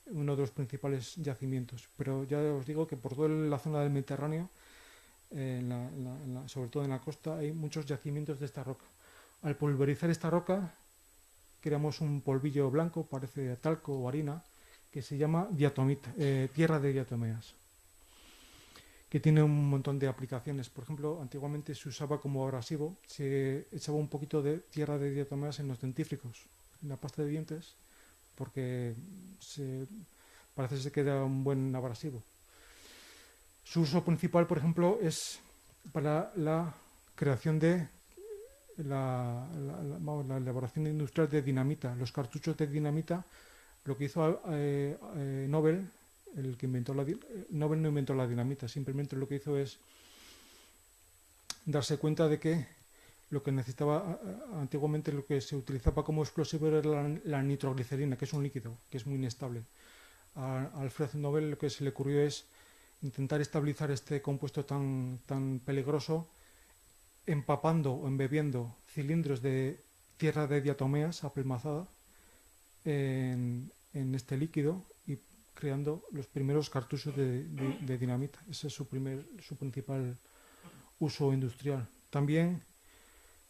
uno de los principales yacimientos. Pero ya os digo que por toda la zona del Mediterráneo, sobre todo en la costa, hay muchos yacimientos de esta roca. Al pulverizar esta roca, creamos un polvillo blanco, parece talco o harina, que se llama diatomita, tierra de diatomeas, que tiene un montón de aplicaciones. Por ejemplo, antiguamente se usaba como abrasivo, se echaba un poquito de tierra de diatomeas en los dentífricos, en la pasta de dientes, porque parece ser que era un buen abrasivo. Su uso principal, por ejemplo, es para la creación de la elaboración industrial de dinamita. Los cartuchos de dinamita, lo que hizo Nobel, el que inventó Nobel no inventó la dinamita, simplemente lo que hizo es darse cuenta de que lo que necesitaba antiguamente, lo que se utilizaba como explosivo era la nitroglicerina, que es un líquido, que es muy inestable. A Alfred Nobel lo que se le ocurrió es intentar estabilizar este compuesto tan peligroso empapando o embebiendo cilindros de tierra de diatomeas apelmazada en este líquido y creando los primeros cartuchos de dinamita. Ese es su principal uso industrial. También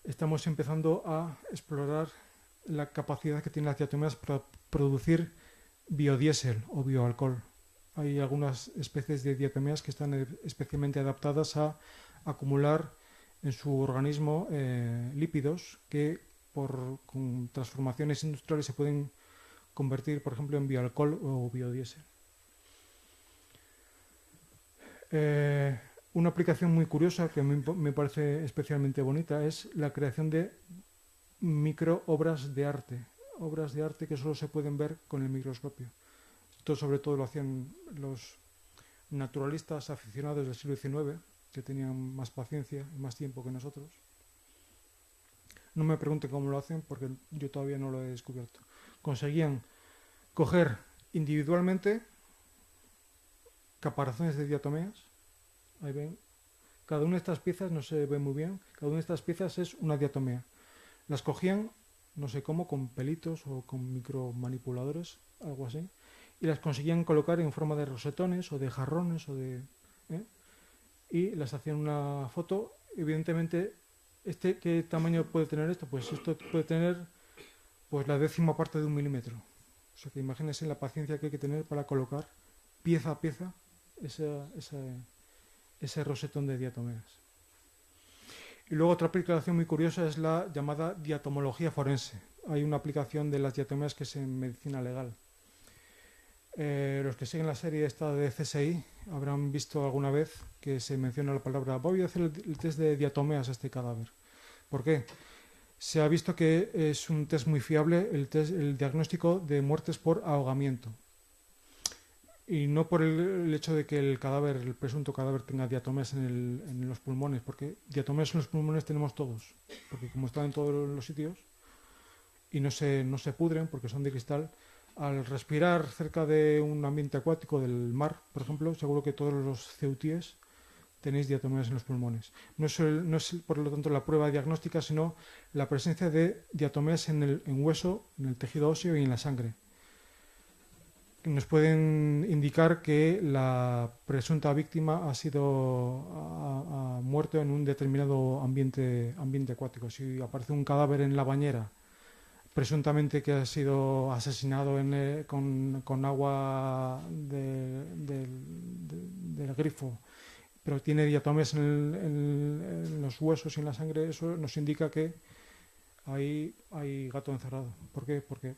estamos empezando a explorar la capacidad que tienen las diatomeas para producir biodiesel o bioalcohol. Hay algunas especies de diatomeas que están especialmente adaptadas a acumular en su organismo lípidos que con transformaciones industriales se pueden convertir, por ejemplo, en bioalcohol o biodiesel. Una aplicación muy curiosa que a mí me parece especialmente bonita es la creación de micro obras de arte que solo se pueden ver con el microscopio. Esto sobre todo lo hacían los naturalistas aficionados del siglo XIX, que tenían más paciencia y más tiempo que nosotros. No me pregunten cómo lo hacen porque yo todavía no lo he descubierto. Conseguían coger individualmente caparazones de diatomeas. Ahí ven. Cada una de estas piezas no se ve muy bien. Cada una de estas piezas es una diatomea. Las cogían, no sé cómo, con pelitos o con micromanipuladores, algo así, y las conseguían colocar en forma de rosetones o de jarrones y las hacían una foto. Evidentemente, ¿qué tamaño puede tener esto? Pues esto puede tener pues la 10ª parte de 1 milímetro. O sea que imagínense la paciencia que hay que tener para colocar pieza a pieza ese rosetón de diatomeas. Y luego otra aplicación muy curiosa es la llamada diatomología forense. Hay una aplicación de las diatomeas que es en medicina legal. Los que siguen la serie esta de CSI habrán visto alguna vez que se menciona la palabra voy a hacer el test de diatomeas a este cadáver. ¿Por qué? Se ha visto que es un test muy fiable el diagnóstico de muertes por ahogamiento. Y no por el hecho de que el presunto cadáver tenga diatomeas en los pulmones, porque diatomeas en los pulmones tenemos todos, porque como están en todos los sitios y no se pudren porque son de cristal, al respirar cerca de un ambiente acuático del mar, por ejemplo, seguro que todos los ceutíes tenéis diatomeas en los pulmones. No es por lo tanto la prueba diagnóstica, sino la presencia de diatomeas en hueso, en el tejido óseo y en la sangre. Nos pueden indicar que la presunta víctima ha muerto en un determinado ambiente acuático. Si aparece un cadáver en la bañera, presuntamente que ha sido asesinado con agua del grifo, pero tiene diatomeas en los huesos y en la sangre, eso nos indica que hay gato encerrado. ¿Por qué? Porque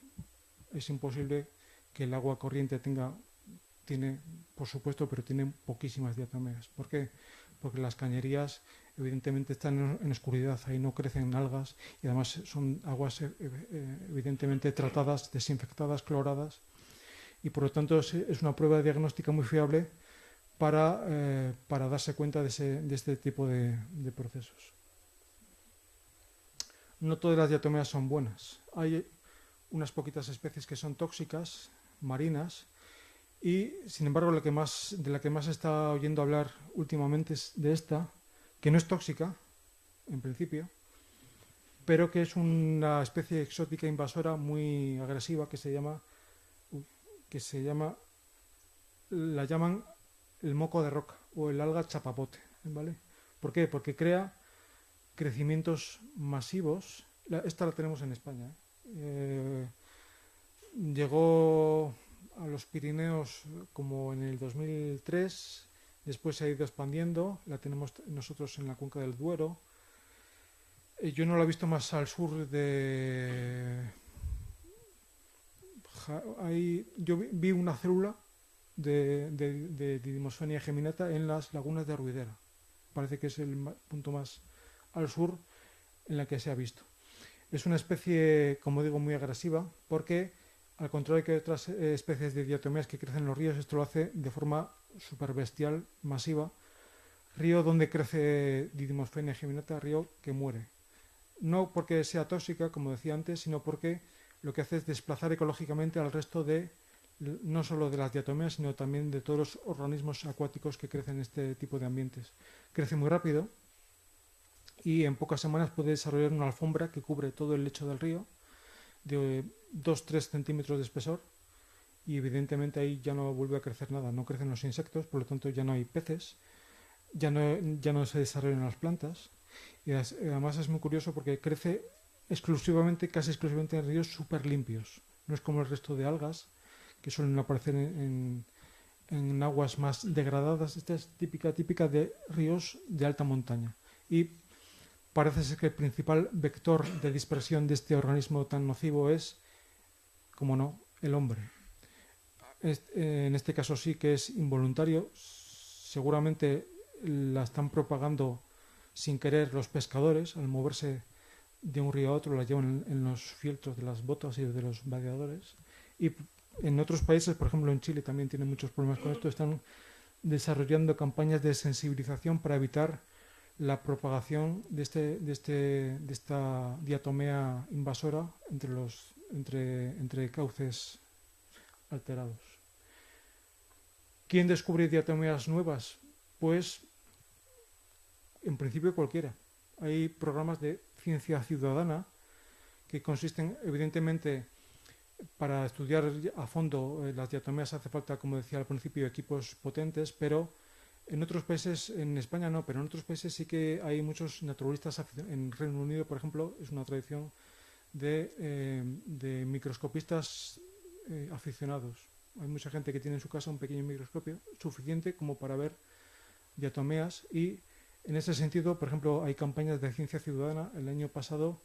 es imposible que el agua corriente tiene, por supuesto, pero tiene poquísimas diatomeas. ¿Por qué? Porque las cañerías evidentemente están en oscuridad, ahí no crecen algas y además son aguas evidentemente tratadas, desinfectadas, cloradas, y por lo tanto es una prueba diagnóstica muy fiable para darse cuenta de este tipo de procesos. No todas las diatomeas son buenas. Hay unas poquitas especies que son tóxicas, marinas, Y, sin embargo, de la que más se está oyendo hablar últimamente es de esta, que no es tóxica, en principio, pero que es una especie exótica invasora muy agresiva que se llama, la llaman el moco de roca o el alga chapapote, ¿vale? ¿Por qué? Porque crea crecimientos masivos. Esta la tenemos en España, ¿eh? Llegó a los Pirineos como en el 2003, después se ha ido expandiendo, la tenemos nosotros en la cuenca del Duero. Yo no la he visto más al sur de... Ahí, yo vi una célula de Didymosphenia geminata en las lagunas de Ruidera. Parece que es el punto más al sur en la que se ha visto. Es una especie, como digo, muy agresiva porque, al contrario que otras especies de diatomeas que crecen en los ríos, esto lo hace de forma super bestial, masiva. Río donde crece Didymosphenia geminata, río que muere. No porque sea tóxica, como decía antes, sino porque lo que hace es desplazar ecológicamente al resto de, no solo de las diatomeas, sino también de todos los organismos acuáticos que crecen en este tipo de ambientes. Crece muy rápido y en pocas semanas puede desarrollar una alfombra que cubre todo el lecho del río de 2-3 centímetros de espesor, y evidentemente ahí ya no vuelve a crecer nada, no crecen los insectos, por lo tanto ya no hay peces, ya no se desarrollan las plantas, y además es muy curioso porque crece exclusivamente, casi exclusivamente en ríos súper limpios. No es como el resto de algas que suelen aparecer en aguas más degradadas. Esta es típica de ríos de alta montaña. Y parece ser que el principal vector de dispersión de este organismo tan nocivo es, como no, el hombre. En este caso sí que es involuntario. Seguramente la están propagando sin querer los pescadores. Al moverse de un río a otro la llevan en los fieltros de las botas y de los vadeadores. Y en otros países, por ejemplo en Chile también tienen muchos problemas con esto, están desarrollando campañas de sensibilización para evitar la propagación de esta diatomea invasora entre cauces alterados. ¿Quién descubre diatomeas nuevas? Pues en principio cualquiera. Hay programas de ciencia ciudadana que consisten, evidentemente, para estudiar a fondo las diatomeas hace falta, como decía al principio, equipos potentes, pero en otros países, en España no, pero en otros países sí que hay muchos naturalistas. En Reino Unido, por ejemplo, es una tradición de microscopistas aficionados. Hay mucha gente que tiene en su casa un pequeño microscopio suficiente como para ver diatomeas, y en ese sentido, por ejemplo, hay campañas de ciencia ciudadana. El año pasado,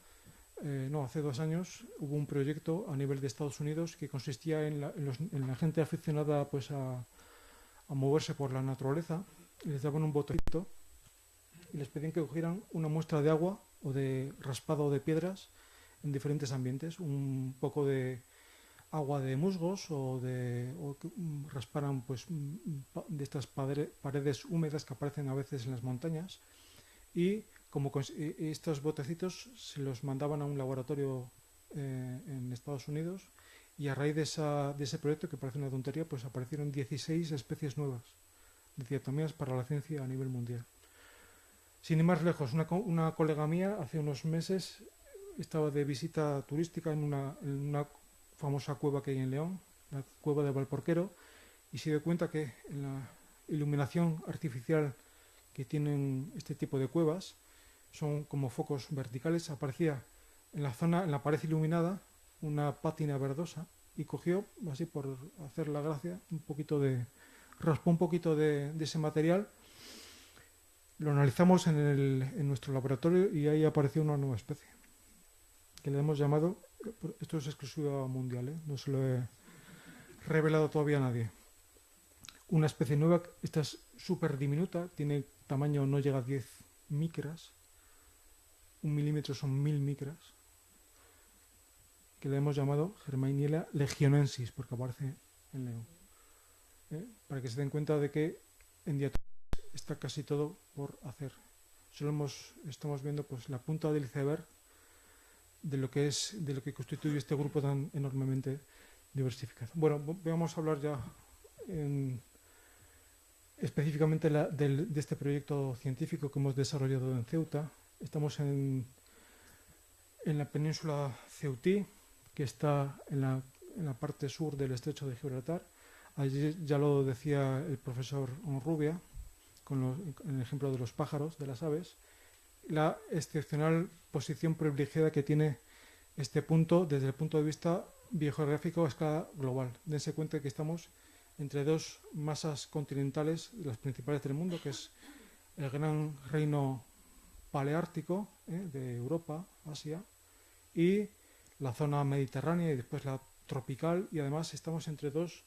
hace 2 años, hubo un proyecto a nivel de Estados Unidos que consistía en la gente aficionada pues a moverse por la naturaleza. Les daban un botecito y les pedían que cogieran una muestra de agua o de raspado de piedras en diferentes ambientes, un poco de agua de musgos o que rasparan pues de estas paredes húmedas que aparecen a veces en las montañas, y como estos botecitos se los mandaban a un laboratorio en Estados Unidos, y a raíz de ese proyecto, que parece una tontería, pues aparecieron 16 especies nuevas de diatomeas para la ciencia a nivel mundial. Sin ir más lejos, una colega mía hace unos meses estaba de visita turística en una famosa cueva que hay en León, la cueva de Valporquero, y se dio cuenta que en la iluminación artificial que tienen este tipo de cuevas, son como focos verticales. Aparecía en la pared iluminada, una pátina verdosa, y cogió, así por hacer la gracia, raspó un poquito de ese material. Lo analizamos en nuestro laboratorio y ahí apareció una nueva especie que le hemos llamado, esto es exclusiva mundial, no se lo he revelado todavía a nadie, una especie nueva. Esta es súper diminuta, tiene tamaño, no llega a 10 micras, 1 milímetro son 1000 micras, que le hemos llamado Germainiella legionensis porque aparece en León. Para que se den cuenta de que en diatomeas está casi todo por hacer. Solo estamos viendo pues la punta del iceberg de lo que constituye este grupo tan enormemente diversificado. Bueno, vamos a hablar ya específicamente de este proyecto científico que hemos desarrollado en Ceuta. Estamos en la península Ceutí, que está en la parte sur del estrecho de Gibraltar. Allí ya lo decía el profesor Onrubia, en el ejemplo de los pájaros, de las aves, la excepcional posición privilegiada que tiene este punto desde el punto de vista biogeográfico a escala global. Dense cuenta que estamos entre dos masas continentales, las principales del mundo, que es el gran reino paleártico de Europa, Asia, y la zona mediterránea y después la tropical, y además estamos entre dos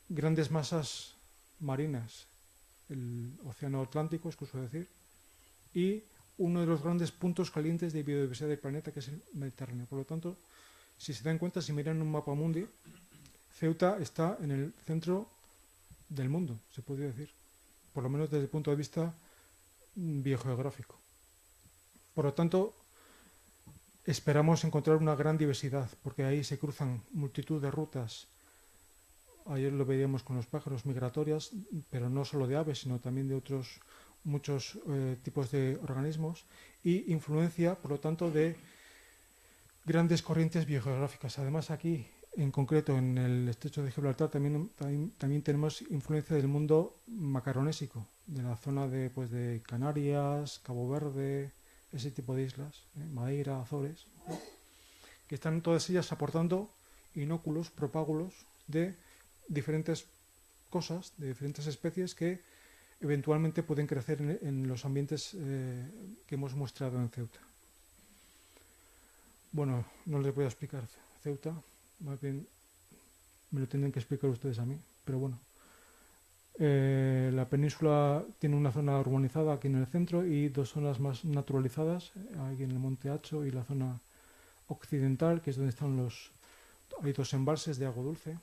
grandes masas marinas, el océano Atlántico, excuso decir, y uno de los grandes puntos calientes de biodiversidad del planeta, que es el Mediterráneo. Por lo tanto, si se dan cuenta, si miran un mapa mundi, Ceuta está en el centro del mundo, se podría decir, por lo menos desde el punto de vista biogeográfico. Por lo tanto, esperamos encontrar una gran diversidad, porque ahí se cruzan multitud de rutas. Ayer lo veíamos con los pájaros, migratorias, pero no solo de aves, sino también de otros muchos tipos de organismos, y influencia, por lo tanto, de grandes corrientes biogeográficas. Además, aquí, en concreto, en el estrecho de Gibraltar, también tenemos influencia del mundo macaronésico, de la zona de Canarias, Cabo Verde, ese tipo de islas, Madeira, Azores, que están todas ellas aportando inóculos, propágulos de diferentes cosas, de diferentes especies que eventualmente pueden crecer en los ambientes que hemos mostrado en Ceuta. Bueno, no les voy a explicar Ceuta, más bien me lo tienen que explicar ustedes a mí, pero bueno. La península tiene una zona urbanizada aquí en el centro y dos zonas más naturalizadas, aquí en el Monte Hacho y la zona occidental, que es donde están hay dos embalses de agua dulce.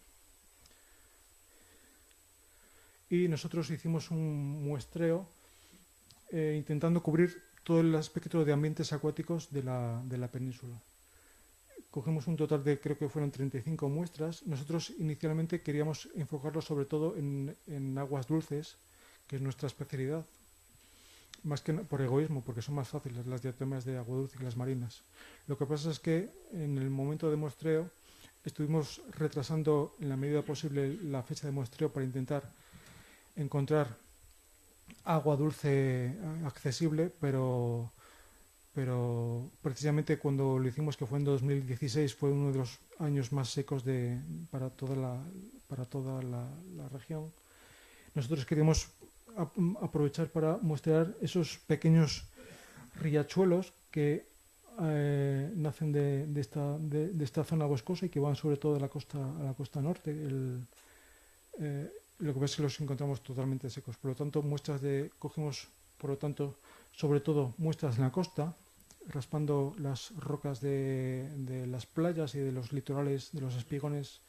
Y nosotros hicimos un muestreo intentando cubrir todo el aspecto de ambientes acuáticos de la península. Cogimos un total de, creo que fueron 35 muestras. Nosotros inicialmente queríamos enfocarlo sobre todo en aguas dulces, que es nuestra especialidad, más que por egoísmo, porque son más fáciles las diatomeas de agua dulce que las marinas. Lo que pasa es que en el momento de muestreo estuvimos retrasando en la medida posible la fecha de muestreo para intentar encontrar agua dulce accesible, pero precisamente cuando lo hicimos, que fue en 2016, fue uno de los años más secos para toda la región. Nosotros queríamos aprovechar para mostrar esos pequeños riachuelos que nacen de esta zona boscosa y que van sobre todo a la costa norte. Lo que pasa es que los encontramos totalmente secos. Por lo tanto, cogimos, por lo tanto, sobre todo muestras en la costa, raspando las rocas de las playas y de los litorales, de los espigones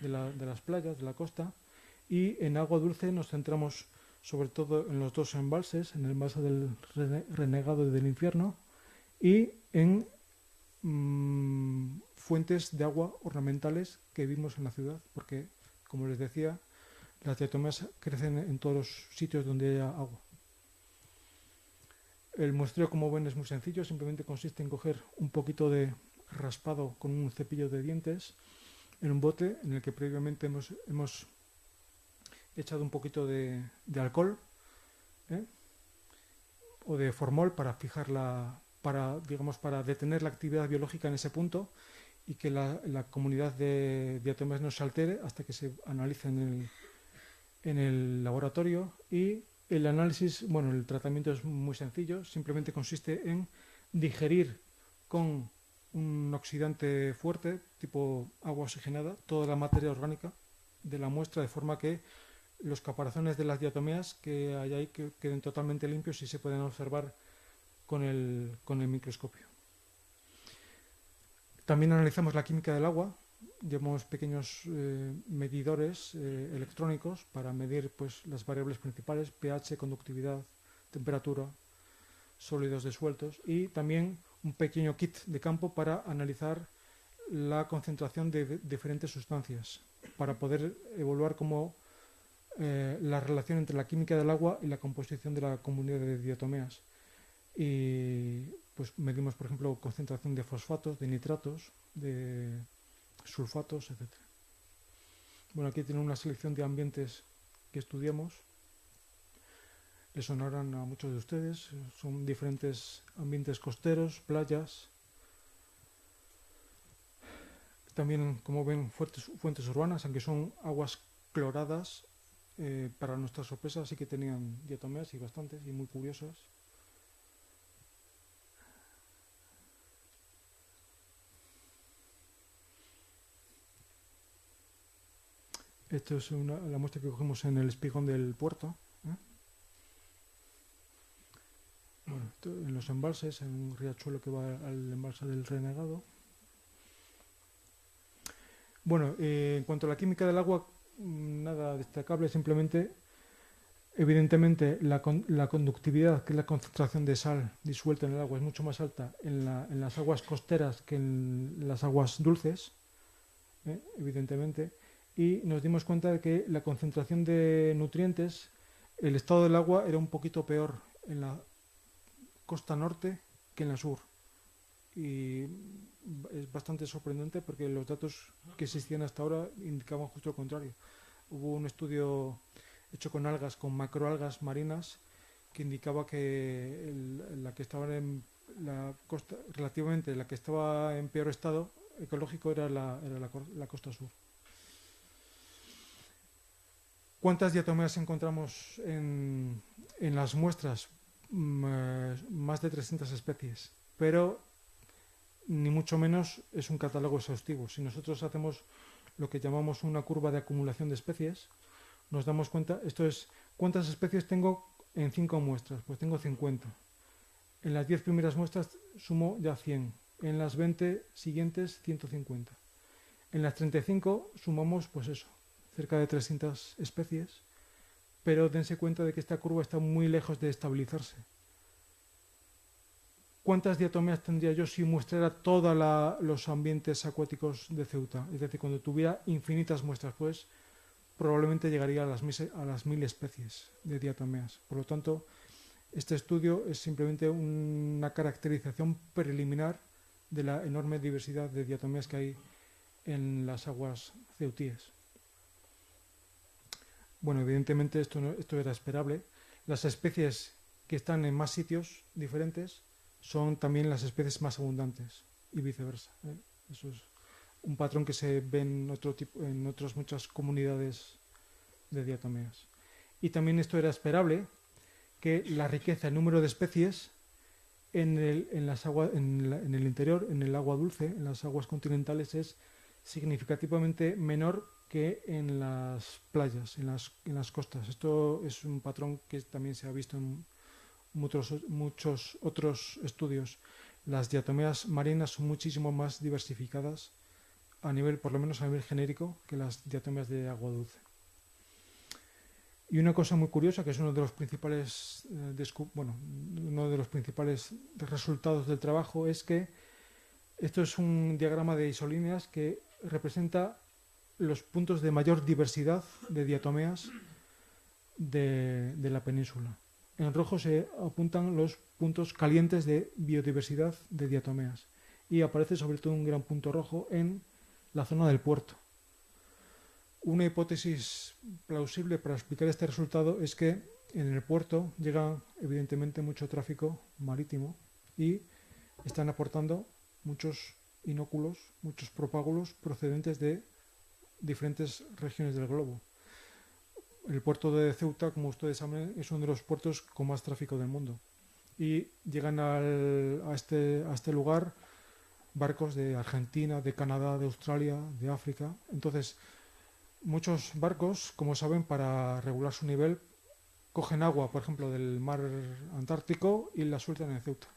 de las playas, de la costa, y en agua dulce nos centramos sobre todo en los dos embalses, en el embalse del Renegado y del Infierno, y en fuentes de agua ornamentales que vimos en la ciudad, porque, como les decía, las diatomeas crecen en todos los sitios donde haya agua. El muestreo, como ven, es muy sencillo, simplemente consiste en coger un poquito de raspado con un cepillo de dientes en un bote en el que previamente hemos echado un poquito de alcohol o de formol para para detener la actividad biológica en ese punto y que la comunidad de diatomeas no se altere hasta que se analice en el laboratorio. Y el análisis, el tratamiento es muy sencillo, simplemente consiste en digerir con un oxidante fuerte, tipo agua oxigenada, toda la materia orgánica de la muestra, de forma que los caparazones de las diatomeas que hay ahí queden totalmente limpios y se pueden observar con el microscopio. También analizamos la química del agua. Llevamos pequeños medidores electrónicos para medir las variables principales: pH, conductividad, temperatura, sólidos disueltos, y también un pequeño kit de campo para analizar la concentración de diferentes sustancias. para poder evaluar cómo la relación entre la química del agua y la composición de la comunidad de diatomeas. Y pues medimos, por ejemplo, concentración de fosfatos, de nitratos, de sulfatos, etc. Bueno, aquí tienen una selección de ambientes que estudiamos. Les sonarán a muchos de ustedes. Son diferentes ambientes costeros, playas. También, como ven, fuentes urbanas, aunque son aguas cloradas. Para nuestra sorpresa sí que tenían diatomeas y bastantes y muy curiosas. Esto es la muestra que cogimos en el espigón del puerto. Bueno, en los embalses, en un riachuelo que va al embalse del Renegado. Bueno, en cuanto a la química del agua, nada destacable, simplemente, evidentemente, la conductividad, que es la concentración de sal disuelta en el agua, es mucho más alta en las aguas costeras que en las aguas dulces, evidentemente, y nos dimos cuenta de que la concentración de nutrientes, el estado del agua era un poquito peor en la costa norte que en la sur. Y es bastante sorprendente porque los datos que existían hasta ahora indicaban justo lo contrario. Hubo un estudio hecho con algas, con macroalgas marinas, que indicaba que la que estaba en la costa, relativamente la que estaba en peor estado ecológico era la costa sur. ¿Cuántas diatomeas encontramos en las muestras? Más de 300 especies, pero ni mucho menos es un catálogo exhaustivo. Si nosotros hacemos lo que llamamos una curva de acumulación de especies, nos damos cuenta, esto es, ¿cuántas especies tengo en 5 muestras? Pues tengo 50. En las 10 primeras muestras sumo ya 100. En las 20 siguientes, 150. En las 35 sumamos, pues eso, cerca de 300 especies, pero dense cuenta de que esta curva está muy lejos de estabilizarse. ¿Cuántas diatomeas tendría yo si muestrara todos los ambientes acuáticos de Ceuta? Es decir, cuando tuviera infinitas muestras, pues probablemente llegaría a las 1000 especies de diatomeas. Por lo tanto, este estudio es simplemente una caracterización preliminar de la enorme diversidad de diatomeas que hay en las aguas ceutíes. Bueno, evidentemente esto era esperable. Las especies que están en más sitios diferentes son también las especies más abundantes y viceversa. Eso es un patrón que se ve en otras muchas comunidades de diatomeas. Y también esto era esperable, que la riqueza, el número de especies en el interior, en el agua dulce, en las aguas continentales, es significativamente menor que en las playas, en las costas. Esto es un patrón que también se ha visto en muchos otros estudios. Las diatomeas marinas son muchísimo más diversificadas por lo menos a nivel genérico, que las diatomeas de agua dulce. Y una cosa muy curiosa, que es uno de los principales resultados del trabajo, es que esto es un diagrama de isolíneas que representa los puntos de mayor diversidad de diatomeas de la península. En rojo se apuntan los puntos calientes de biodiversidad de diatomeas y aparece sobre todo un gran punto rojo en la zona del puerto. Una hipótesis plausible para explicar este resultado es que en el puerto llega evidentemente mucho tráfico marítimo y están aportando muchos inóculos, muchos propágulos procedentes de diferentes regiones del globo. El puerto de Ceuta, como ustedes saben, es uno de los puertos con más tráfico del mundo. Y llegan a este lugar barcos de Argentina, de Canadá, de Australia, de África. Entonces, muchos barcos, como saben, para regular su nivel, cogen agua, por ejemplo, del mar Antártico y la sueltan en Ceuta.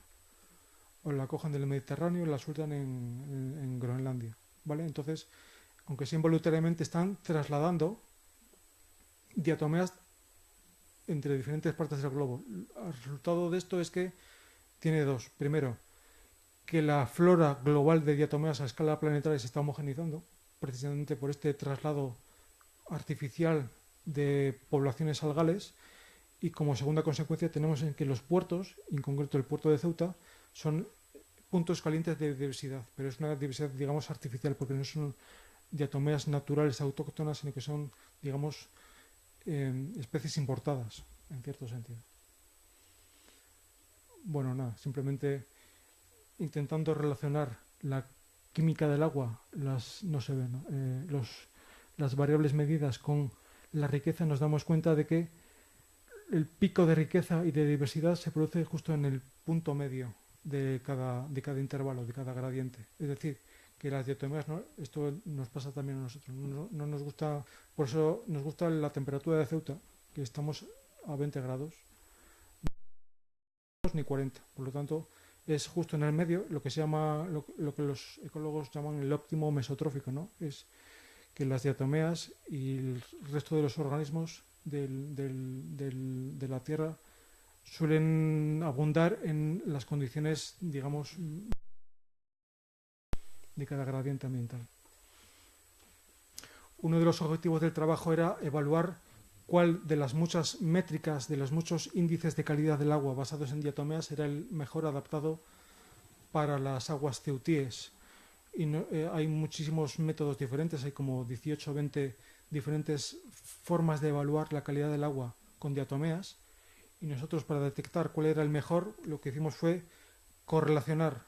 O la cogen del Mediterráneo y la sueltan en Groenlandia. ¿Vale? Entonces, aunque sea involuntariamente, están trasladando diatomeas entre diferentes partes del globo. El resultado de esto es que tiene dos. Primero, que la flora global de diatomeas a escala planetaria se está homogenizando. precisamente por este traslado artificial de poblaciones algales, y como segunda consecuencia tenemos en que los puertos, en concreto el puerto de Ceuta, son puntos calientes de diversidad, pero es una diversidad, digamos, artificial, porque no son diatomeas naturales autóctonas, sino que son, digamos, especies importadas, en cierto sentido. Bueno, nada, simplemente intentando relacionar la química del agua, no se ven, ¿no? Las variables medidas con la riqueza, nos damos cuenta de que el pico de riqueza y de diversidad se produce justo en el punto medio de cada intervalo, de cada gradiente. Es decir, que las diatomeas, ¿no? Esto nos pasa también a nosotros. No nos gusta, por eso nos gusta la temperatura de Ceuta, que estamos a 20 grados, ni 40. Por lo tanto, es justo en el medio lo que se llama, lo que los ecólogos llaman el óptimo mesotrófico, ¿no? Es que las diatomeas y el resto de los organismos de la Tierra suelen abundar en las condiciones, digamos, de cada gradiente ambiental. Uno de los objetivos del trabajo era evaluar cuál de las muchas métricas, de los muchos índices de calidad del agua basados en diatomeas era el mejor adaptado para las aguas ceutíes. Y hay muchísimos métodos diferentes, hay como 18 o 20 diferentes formas de evaluar la calidad del agua con diatomeas, y nosotros, para detectar cuál era el mejor, lo que hicimos fue correlacionar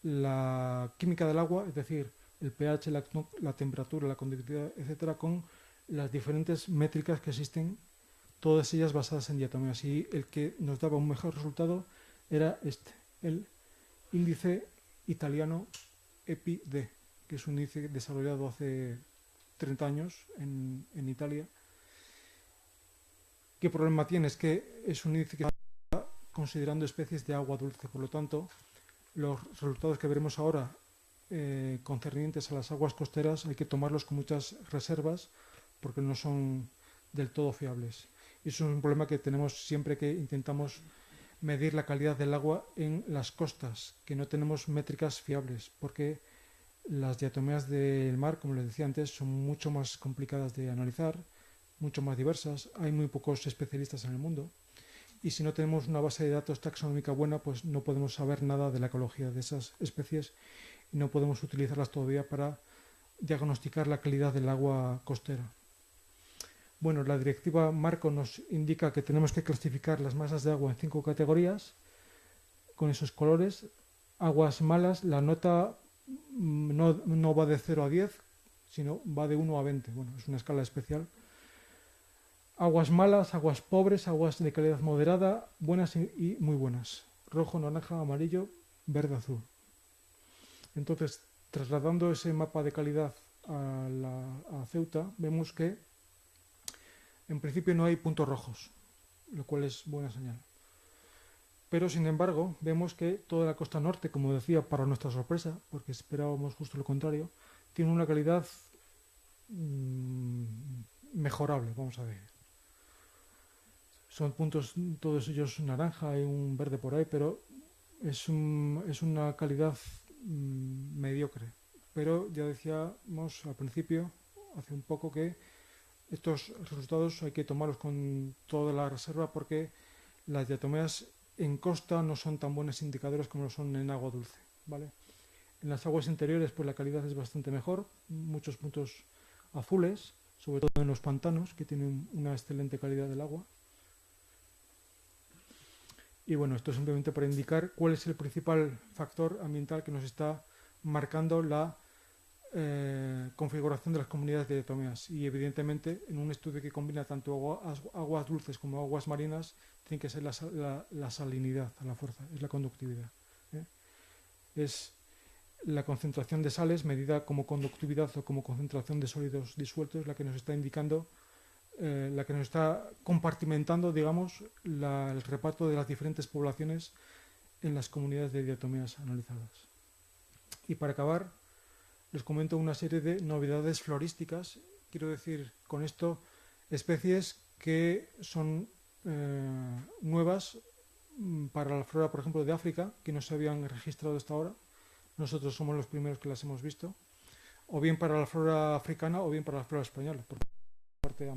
la química del agua, es decir, el pH, la temperatura, la conductividad, etcétera, con las diferentes métricas que existen, todas ellas basadas en diatomeas, y el que nos daba un mejor resultado era el índice italiano EPI-D, que es un índice desarrollado hace 30 años en Italia. ¿Qué problema tiene? Es que es un índice que está considerando especies de agua dulce. Por lo tanto, los resultados que veremos ahora concernientes a las aguas costeras hay que tomarlos con muchas reservas, porque no son del todo fiables. Y eso es un problema que tenemos siempre que intentamos medir la calidad del agua en las costas, que no tenemos métricas fiables, porque las diatomeas del mar, como les decía antes, son mucho más complicadas de analizar, mucho más diversas, hay muy pocos especialistas en el mundo, y si no tenemos una base de datos taxonómica buena, pues no podemos saber nada de la ecología de esas especies y no podemos utilizarlas todavía para diagnosticar la calidad del agua costera. Bueno, la directiva marco nos indica que tenemos que clasificar las masas de agua en 5 categorías con esos colores. Aguas malas, la nota no va de 0 a 10, sino va de 1 a 20. Bueno, es una escala especial. Aguas malas, aguas pobres, aguas de calidad moderada, buenas y muy buenas. Rojo, naranja, amarillo, verde, azul. Entonces, trasladando ese mapa de calidad a Ceuta, vemos que en principio no hay puntos rojos, lo cual es buena señal. Pero, sin embargo, vemos que toda la costa norte, como decía, para nuestra sorpresa, porque esperábamos justo lo contrario, tiene una calidad mejorable, vamos a ver. Son puntos, todos ellos naranja, hay un verde por ahí, pero es una calidad mediocre. Pero ya decíamos al principio, hace un poco, que estos resultados hay que tomarlos con toda la reserva, porque las diatomeas en costa no son tan buenos indicadores como lo son en agua dulce, ¿vale? En las aguas interiores, pues la calidad es bastante mejor, muchos puntos azules, sobre todo en los pantanos, que tienen una excelente calidad del agua. Y bueno, esto es simplemente para indicar cuál es el principal factor ambiental que nos está marcando la configuración de las comunidades de diatomeas. Y evidentemente, en un estudio que combina tanto aguas dulces como aguas marinas, tiene que ser la salinidad a la fuerza, es la conductividad. Es la concentración de sales medida como conductividad o como concentración de sólidos disueltos la que nos está indicando, la que nos está compartimentando, digamos, el reparto de las diferentes poblaciones en las comunidades de diatomeas analizadas. Y para acabar, les comento una serie de novedades florísticas. Quiero decir con esto especies que son nuevas para la flora, por ejemplo, de África, que no se habían registrado hasta ahora. Nosotros somos los primeros que las hemos visto. o bien para la flora africana o bien para la flora española, porque comparte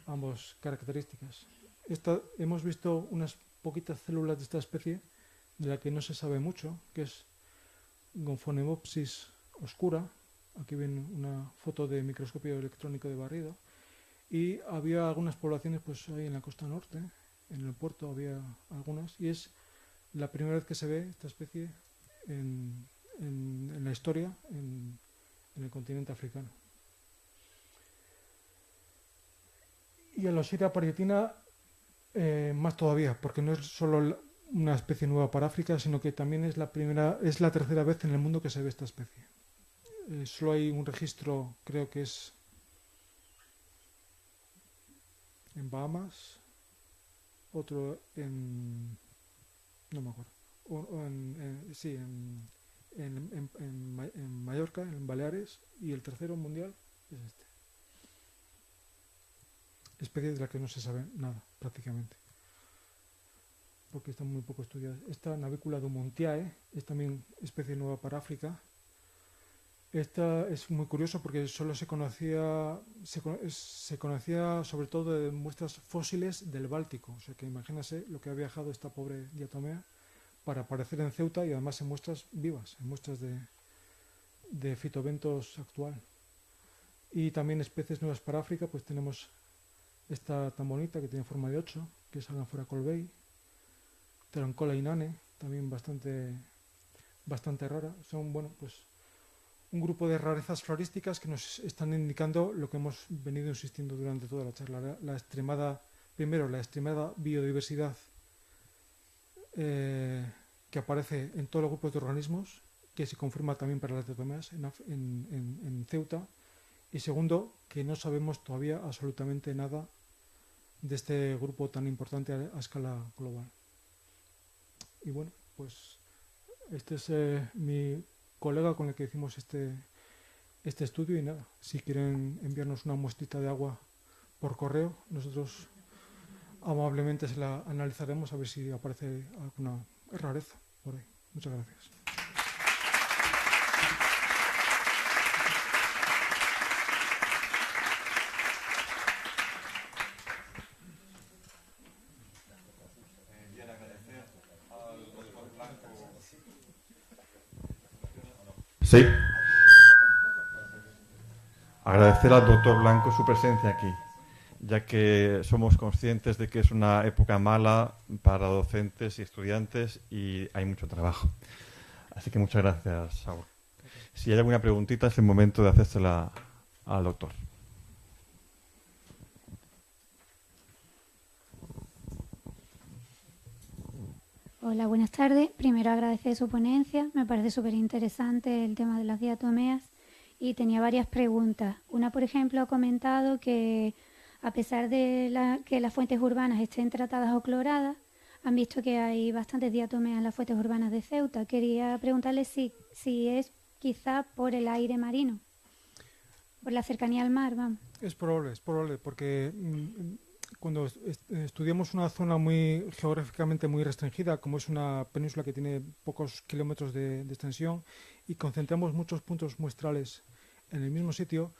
ambas características. Hemos visto unas poquitas células de esta especie de la que no se sabe mucho, que es Gomphonemopsis oscura. Aquí ven una foto de microscopio electrónico de barrido. Y había algunas poblaciones pues ahí en la costa norte, en el puerto había algunas, y es la primera vez que se ve esta especie en la historia en el continente africano. Y a la Osira parietina más todavía, porque no es solo una especie nueva para África, sino que también es la tercera vez en el mundo que se ve esta especie. Solo hay un registro, creo que es en Bahamas, otro no me acuerdo, en Mallorca, en Baleares, y el tercero mundial es este. Especie de la que no se sabe nada, prácticamente, porque están muy poco estudiadas. Esta Navícula dumontiae es también especie nueva para África. Esta es muy curioso porque solo se conocía sobre todo de muestras fósiles del Báltico. O sea que imagínase lo que ha viajado esta pobre diatomea para aparecer en Ceuta y además en muestras vivas, en muestras de fitobentos actual. Y también especies nuevas para África, pues tenemos esta tan bonita que tiene forma de 8, que es Anaphora colbei, Terancola inane, también bastante rara. Son, bueno, pues un grupo de rarezas florísticas que nos están indicando lo que hemos venido insistiendo durante toda la charla, la extremada biodiversidad que aparece en todos los grupos de organismos, que se confirma también para las diatomeas en Ceuta, y segundo, que no sabemos todavía absolutamente nada de este grupo tan importante a escala global. Y bueno, pues este es mi colega con el que hicimos este estudio, y nada, si quieren enviarnos una muestrita de agua por correo, nosotros amablemente se la analizaremos a ver si aparece alguna rareza por ahí. Muchas gracias. Sí. Agradecer al doctor Blanco su presencia aquí, ya que somos conscientes de que es una época mala para docentes y estudiantes y hay mucho trabajo. Así que muchas gracias, Saúl. Si hay alguna preguntita, es el momento de hacérsela al doctor. Hola, buenas tardes. Primero agradecer su ponencia. Me parece súper interesante el tema de las diatomeas y tenía varias preguntas. Una, por ejemplo, ha comentado que a pesar de que las fuentes urbanas estén tratadas o cloradas, han visto que hay bastantes diatomeas en las fuentes urbanas de Ceuta. Quería preguntarle si es quizá por el aire marino, por la cercanía al mar, vamos. Es probable, porque cuando estudiamos una zona geográficamente muy restringida, como es una península que tiene pocos kilómetros de extensión, y concentramos muchos puntos muestrales en el mismo sitio,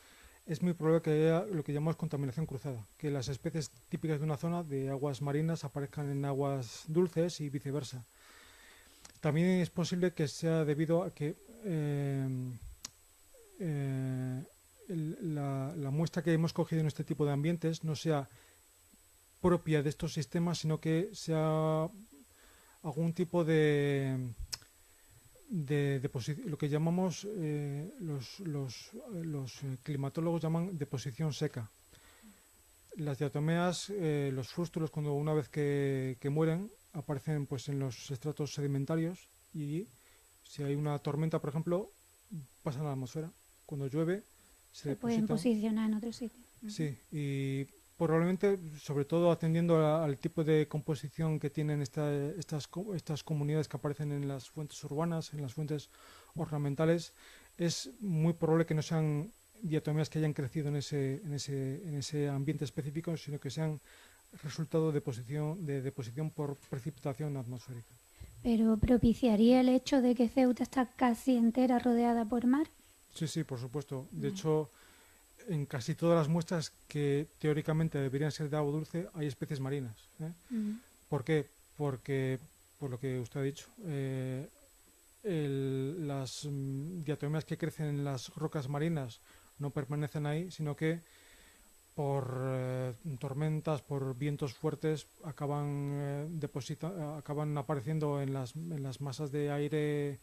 es muy probable que haya lo que llamamos contaminación cruzada, que las especies típicas de una zona de aguas marinas aparezcan en aguas dulces y viceversa. También es posible que sea debido a que la muestra que hemos cogido en este tipo de ambientes no sea propia de estos sistemas, sino que sea algún tipo de lo que llamamos los climatólogos llaman deposición seca. Las diatomeas, los frústulos, cuando una vez que mueren, aparecen pues en los estratos sedimentarios, y si hay una tormenta, por ejemplo, pasan a la atmósfera. Cuando llueve se pueden posicionar en otro sitio. Sí, y probablemente, sobre todo atendiendo al tipo de composición que tienen estas comunidades que aparecen en las fuentes urbanas, en las fuentes ornamentales, es muy probable que no sean diatomeas que hayan crecido en ese ambiente específico, sino que sean resultado de deposición por precipitación atmosférica. ¿Pero propiciaría el hecho de que Ceuta está casi entera rodeada por mar? Sí, sí, por supuesto. De hecho, en casi todas las muestras que teóricamente deberían ser de agua dulce hay especies marinas. ¿Eh? Mm. ¿Por qué? Porque, por lo que usted ha dicho, las diatomeas que crecen en las rocas marinas no permanecen ahí, sino que por tormentas, por vientos fuertes, acaban apareciendo en las masas de aire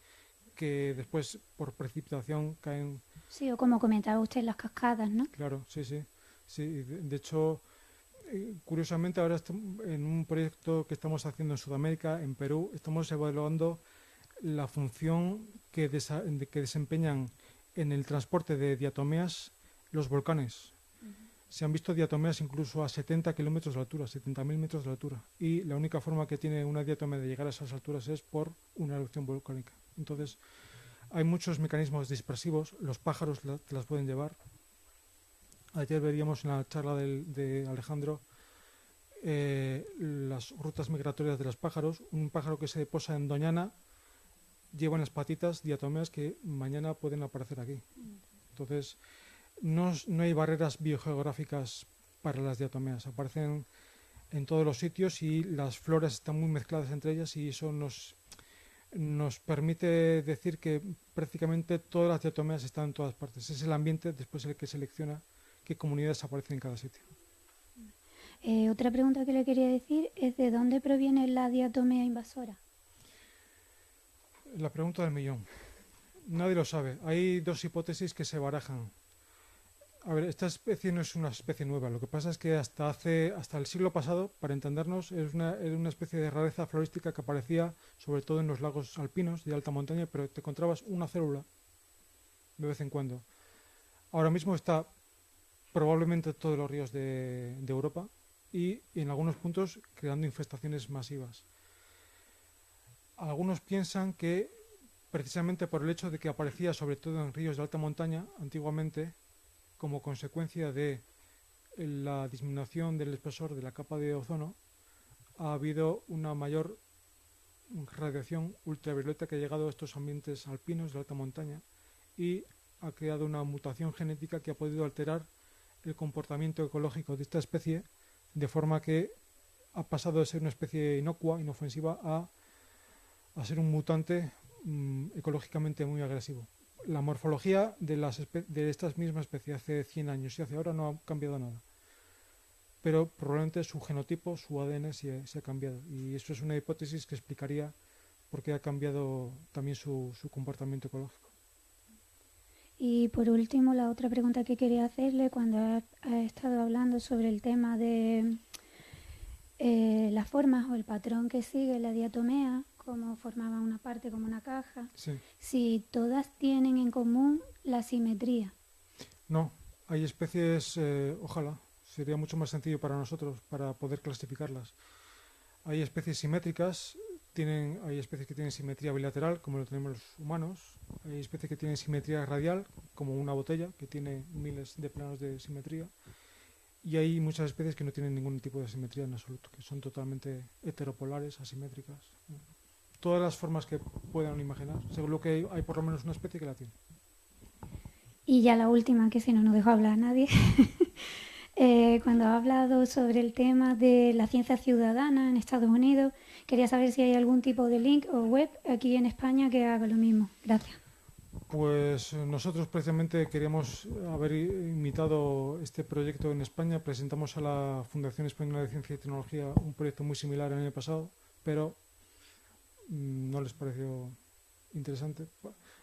que después, por precipitación, caen. Sí, o como comentaba usted, las cascadas, ¿no? Claro, sí, sí. Sí, de hecho, curiosamente, ahora en un proyecto que estamos haciendo en Sudamérica, en Perú, estamos evaluando la función que desempeñan en el transporte de diatomeas los volcanes. Se han visto diatomeas incluso a 70 kilómetros de altura, 70.000 metros de altura. Y la única forma que tiene una diatomea de llegar a esas alturas es por una erupción volcánica. Entonces, hay muchos mecanismos dispersivos. Los pájaros las pueden llevar. Ayer veríamos en la charla de Alejandro las rutas migratorias de los pájaros. Un pájaro que se posa en Doñana lleva en las patitas diatomeas que mañana pueden aparecer aquí. Entonces, no hay barreras biogeográficas para las diatomeas. Aparecen en todos los sitios y las floras están muy mezcladas entre ellas y eso nos permite decir que prácticamente todas las diatomeas están en todas partes. Es el ambiente después el que selecciona qué comunidades aparecen en cada sitio. Otra pregunta que le quería decir es ¿de dónde proviene la diatomea invasora? La pregunta del millón. Nadie lo sabe. Hay dos hipótesis que se barajan. A ver, esta especie no es una especie nueva. Lo que pasa es que hasta el siglo pasado, para entendernos, era una especie de rareza florística que aparecía sobre todo en los lagos alpinos de alta montaña, pero te encontrabas una célula de vez en cuando. Ahora mismo está probablemente en todos los ríos de Europa y en algunos puntos creando infestaciones masivas. Algunos piensan que precisamente por el hecho de que aparecía sobre todo en ríos de alta montaña antiguamente, como consecuencia de la disminución del espesor de la capa de ozono, ha habido una mayor radiación ultravioleta que ha llegado a estos ambientes alpinos de alta montaña y ha creado una mutación genética que ha podido alterar el comportamiento ecológico de esta especie, de forma que ha pasado de ser una especie inocua, inofensiva, a ser un mutante ecológicamente muy agresivo. La morfología de estas mismas especies hace 100 años y hace ahora no ha cambiado nada. Pero probablemente su genotipo, su ADN se ha cambiado. Y eso es una hipótesis que explicaría por qué ha cambiado también su comportamiento ecológico. Y por último, la otra pregunta que quería hacerle, cuando ha estado hablando sobre el tema de las formas o el patrón que sigue la diatomea, como formaba una parte como una caja, Sí. si todas tienen en común la simetría. No, hay especies, ojalá, sería mucho más sencillo para nosotros para poder clasificarlas. Hay especies simétricas, hay especies que tienen simetría bilateral, como lo tenemos los humanos. Hay especies que tienen simetría radial, como una botella, que tiene miles de planos de simetría. Y hay muchas especies que no tienen ningún tipo de simetría en absoluto, que son totalmente heteropolares, asimétricas. Todas las formas que puedan imaginar. Seguro que hay por lo menos una especie que la tiene. Y ya la última, que si no, no dejo hablar a nadie. Cuando ha hablado sobre el tema de la ciencia ciudadana en Estados Unidos, quería saber si hay algún tipo de link o web aquí en España que haga lo mismo. Gracias. Pues nosotros precisamente queríamos haber imitado este proyecto en España. Presentamos a la Fundación Española de Ciencia y Tecnología un proyecto muy similar el año pasado, pero no les pareció interesante.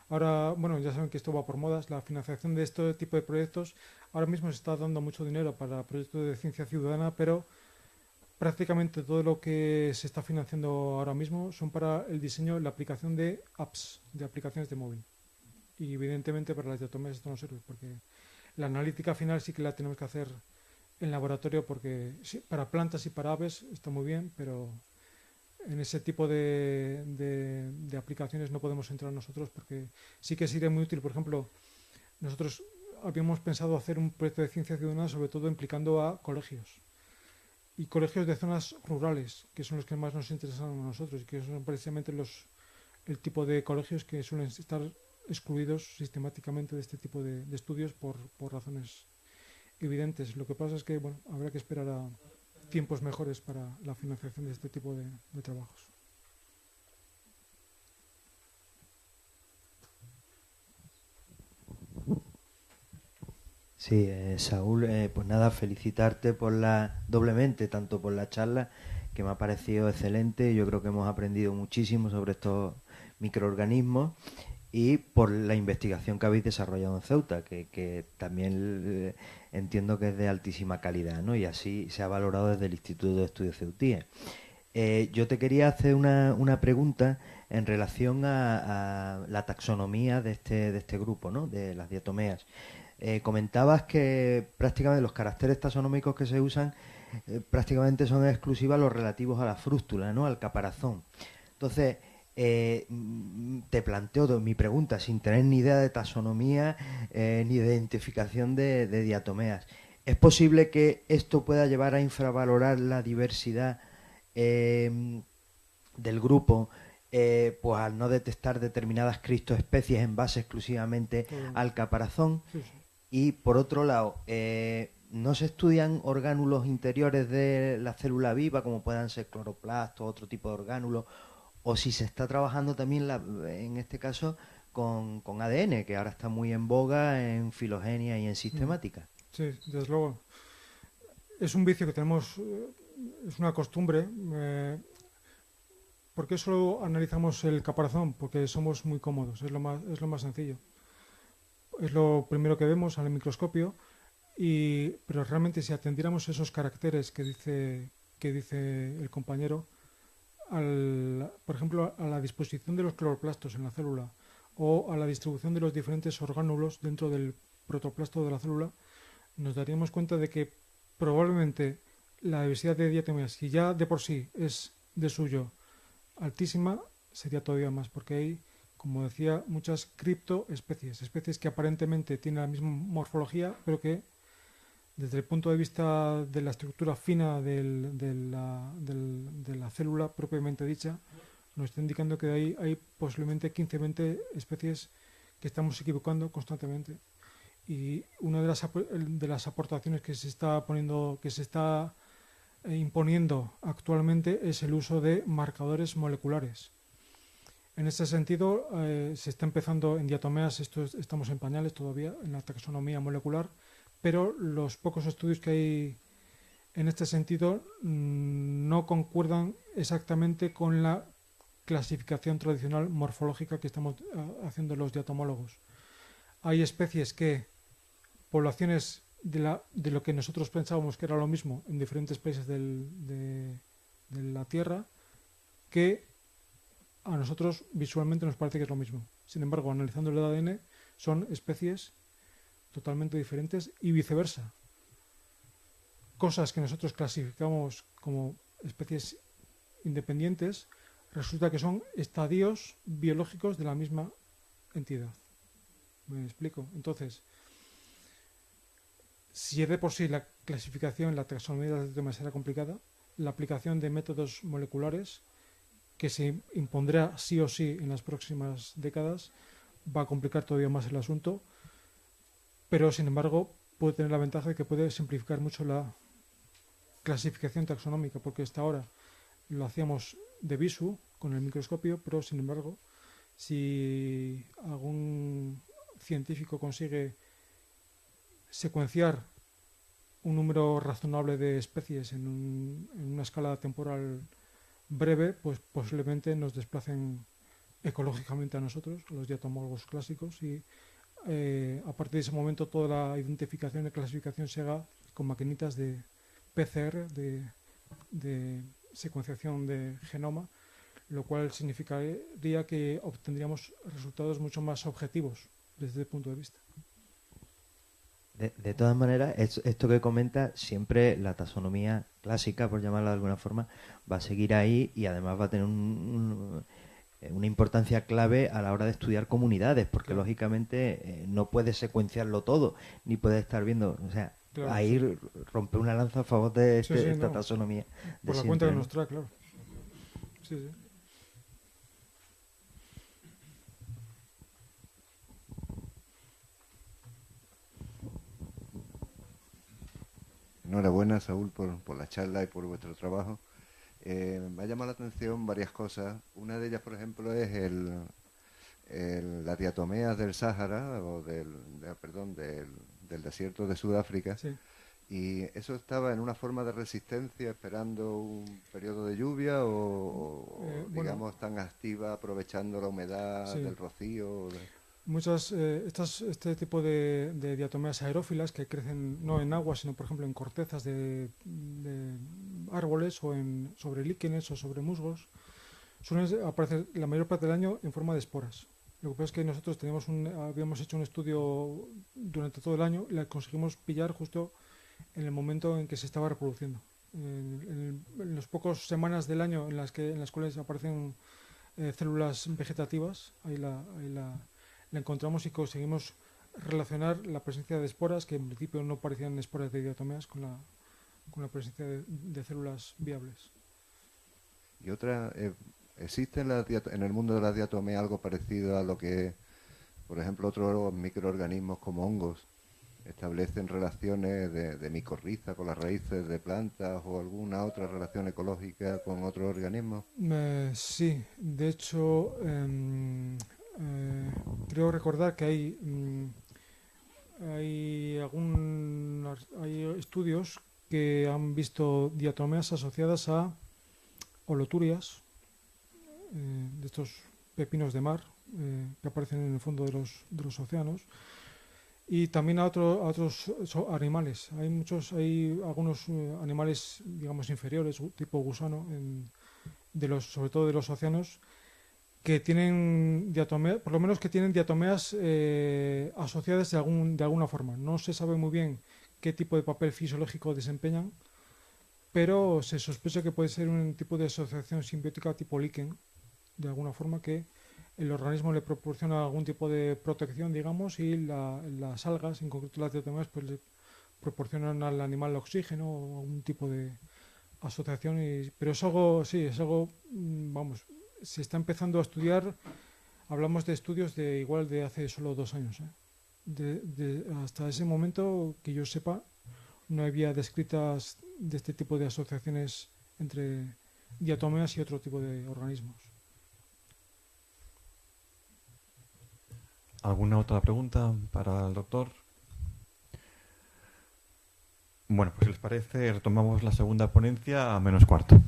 Ahora, bueno, ya saben que esto va por modas. La financiación de este tipo de proyectos, ahora mismo se está dando mucho dinero para proyectos de ciencia ciudadana, pero prácticamente todo lo que se está financiando ahora mismo son para el diseño y la aplicación de apps, de aplicaciones de móvil. Y evidentemente para las diatomeas esto no sirve, porque la analítica final sí que la tenemos que hacer en laboratorio, porque sí, para plantas y para aves está muy bien, pero en ese tipo de aplicaciones no podemos entrar nosotros, porque sí que sería muy útil. Por ejemplo, nosotros habíamos pensado hacer un proyecto de ciencia ciudadana sobre todo implicando a colegios y colegios de zonas rurales, que son los que más nos interesan a nosotros y que son precisamente el tipo de colegios que suelen estar excluidos sistemáticamente de este tipo de estudios por razones evidentes. Lo que pasa es que bueno, habrá que esperar a tiempos mejores para la financiación de este tipo de trabajos. Sí, Saúl, pues nada, felicitarte doblemente, tanto por la charla, que me ha parecido excelente. Yo creo que hemos aprendido muchísimo sobre estos microorganismos y por la investigación que habéis desarrollado en Ceuta, que también entiendo que es de altísima calidad, ¿no? Y así se ha valorado desde el Instituto de Estudios Ceutíes. Yo te quería hacer una pregunta en relación a la taxonomía de este grupo, ¿no? De las diatomeas. Comentabas que prácticamente los caracteres taxonómicos que se usan prácticamente son exclusivos los relativos a la frústula, ¿no? Al caparazón. Entonces, te planteo mi pregunta sin tener ni idea de taxonomía ni de identificación de diatomeas. ¿Es posible que esto pueda llevar a infravalorar la diversidad del grupo, pues al no detectar determinadas criptoespecies en base exclusivamente al caparazón? Sí, sí. Y por otro lado, ¿no se estudian orgánulos interiores de la célula viva, como puedan ser cloroplastos, otro tipo de orgánulos? O si se está trabajando también, en este caso, con ADN, que ahora está muy en boga en filogenia y en sistemática. Sí, desde luego. Es un vicio que tenemos, es una costumbre. ¿Por qué solo analizamos el caparazón? Porque somos muy cómodos, es lo más sencillo. Es lo primero que vemos al microscopio, pero realmente si atendiéramos esos caracteres que dice el compañero, por ejemplo, a la disposición de los cloroplastos en la célula o a la distribución de los diferentes orgánulos dentro del protoplasto de la célula, nos daríamos cuenta de que probablemente la diversidad de diatomeas, si ya de por sí es de suyo altísima, sería todavía más, porque hay, como decía, muchas criptoespecies, especies que aparentemente tienen la misma morfología, pero que desde el punto de vista de la estructura fina de la célula propiamente dicha, nos está indicando que hay posiblemente 15-20 especies que estamos equivocando constantemente. Y una de las aportaciones que se está imponiendo actualmente es el uso de marcadores moleculares. En ese sentido, se está empezando en diatomeas, estamos en pañales todavía, en la taxonomía molecular, pero los pocos estudios que hay en este sentido no concuerdan exactamente con la clasificación tradicional morfológica que estamos haciendo los diatomólogos. Hay especies poblaciones de lo que nosotros pensábamos que era lo mismo en diferentes países de la Tierra, que a nosotros visualmente nos parece que es lo mismo. Sin embargo, analizando el ADN, son especies totalmente diferentes y viceversa. Cosas que nosotros clasificamos como especies independientes, resulta que son estadios biológicos de la misma entidad. ¿Me explico? Entonces, si de por sí la clasificación, la taxonomía de las diatomeas era complicada, la aplicación de métodos moleculares, que se impondrá sí o sí en las próximas décadas, va a complicar todavía más el asunto, pero sin embargo puede tener la ventaja de que puede simplificar mucho la clasificación taxonómica, porque hasta ahora lo hacíamos de visu con el microscopio, pero sin embargo, si algún científico consigue secuenciar un número razonable de especies en una escala temporal breve, pues posiblemente nos desplacen ecológicamente a nosotros, los diatomólogos clásicos, y a partir de ese momento toda la identificación y clasificación se haga con maquinitas de PCR, de secuenciación de genoma, lo cual significaría que obtendríamos resultados mucho más objetivos desde ese punto de vista. De todas maneras, esto que comenta, siempre la taxonomía clásica, por llamarla de alguna forma, va a seguir ahí y además va a tener una importancia clave a la hora de estudiar comunidades, porque claro, lógicamente no puedes secuenciarlo todo, ni puedes estar viendo, o sea, claro, ahí sí, rompe una lanza a favor de esta taxonomía. Por la cuenta que nos trae, claro. Sí, sí. enhorabuena, Saúl, por la charla y por vuestro trabajo. Me ha llamado la atención varias cosas. Una de ellas, por ejemplo, es las diatomeas del Sáhara, o del desierto de Sudáfrica. Sí. ¿Y eso estaba en una forma de resistencia esperando un periodo de lluvia o digamos, tan activa aprovechando la humedad del rocío? Este tipo de diatomeas aerófilas que crecen no en agua, sino por ejemplo en cortezas de árboles o sobre líquenes o sobre musgos, suelen aparecer la mayor parte del año en forma de esporas. Lo que pasa es que nosotros habíamos hecho un estudio durante todo el año y la conseguimos pillar justo en el momento en que se estaba reproduciendo. En las pocas semanas del año en las cuales aparecen células vegetativas, ahí la encontramos y conseguimos relacionar la presencia de esporas, que en principio no parecían esporas de diatomeas, con la presencia de células viables. Y otra, ¿existe en el mundo de las diatomeas algo parecido a lo que, por ejemplo, otros microorganismos como hongos establecen relaciones de micorriza con las raíces de plantas o alguna otra relación ecológica con otros organismos? Sí, de hecho, creo recordar que hay estudios que han visto diatomeas asociadas a holoturias, de estos pepinos de mar que aparecen en el fondo de los océanos, y también a otros animales. Hay algunos animales, digamos, inferiores, tipo gusano, sobre todo de los océanos, que tienen diatomeas, por lo menos que tienen diatomeas asociadas de alguna forma. No se sabe muy bien qué tipo de papel fisiológico desempeñan, pero se sospecha que puede ser un tipo de asociación simbiótica tipo líquen, de alguna forma, que el organismo le proporciona algún tipo de protección, digamos, y las algas, en concreto las diatomeas, pues le proporcionan al animal oxígeno o algún tipo de asociación. Pero es algo, vamos, se está empezando a estudiar. Hablamos de estudios de hace solo 2 años. Hasta ese momento, que yo sepa, no había descritas de este tipo de asociaciones entre diatomeas y otro tipo de organismos. ¿Alguna otra pregunta para el doctor? Bueno, pues si les parece, retomamos la segunda ponencia a -15.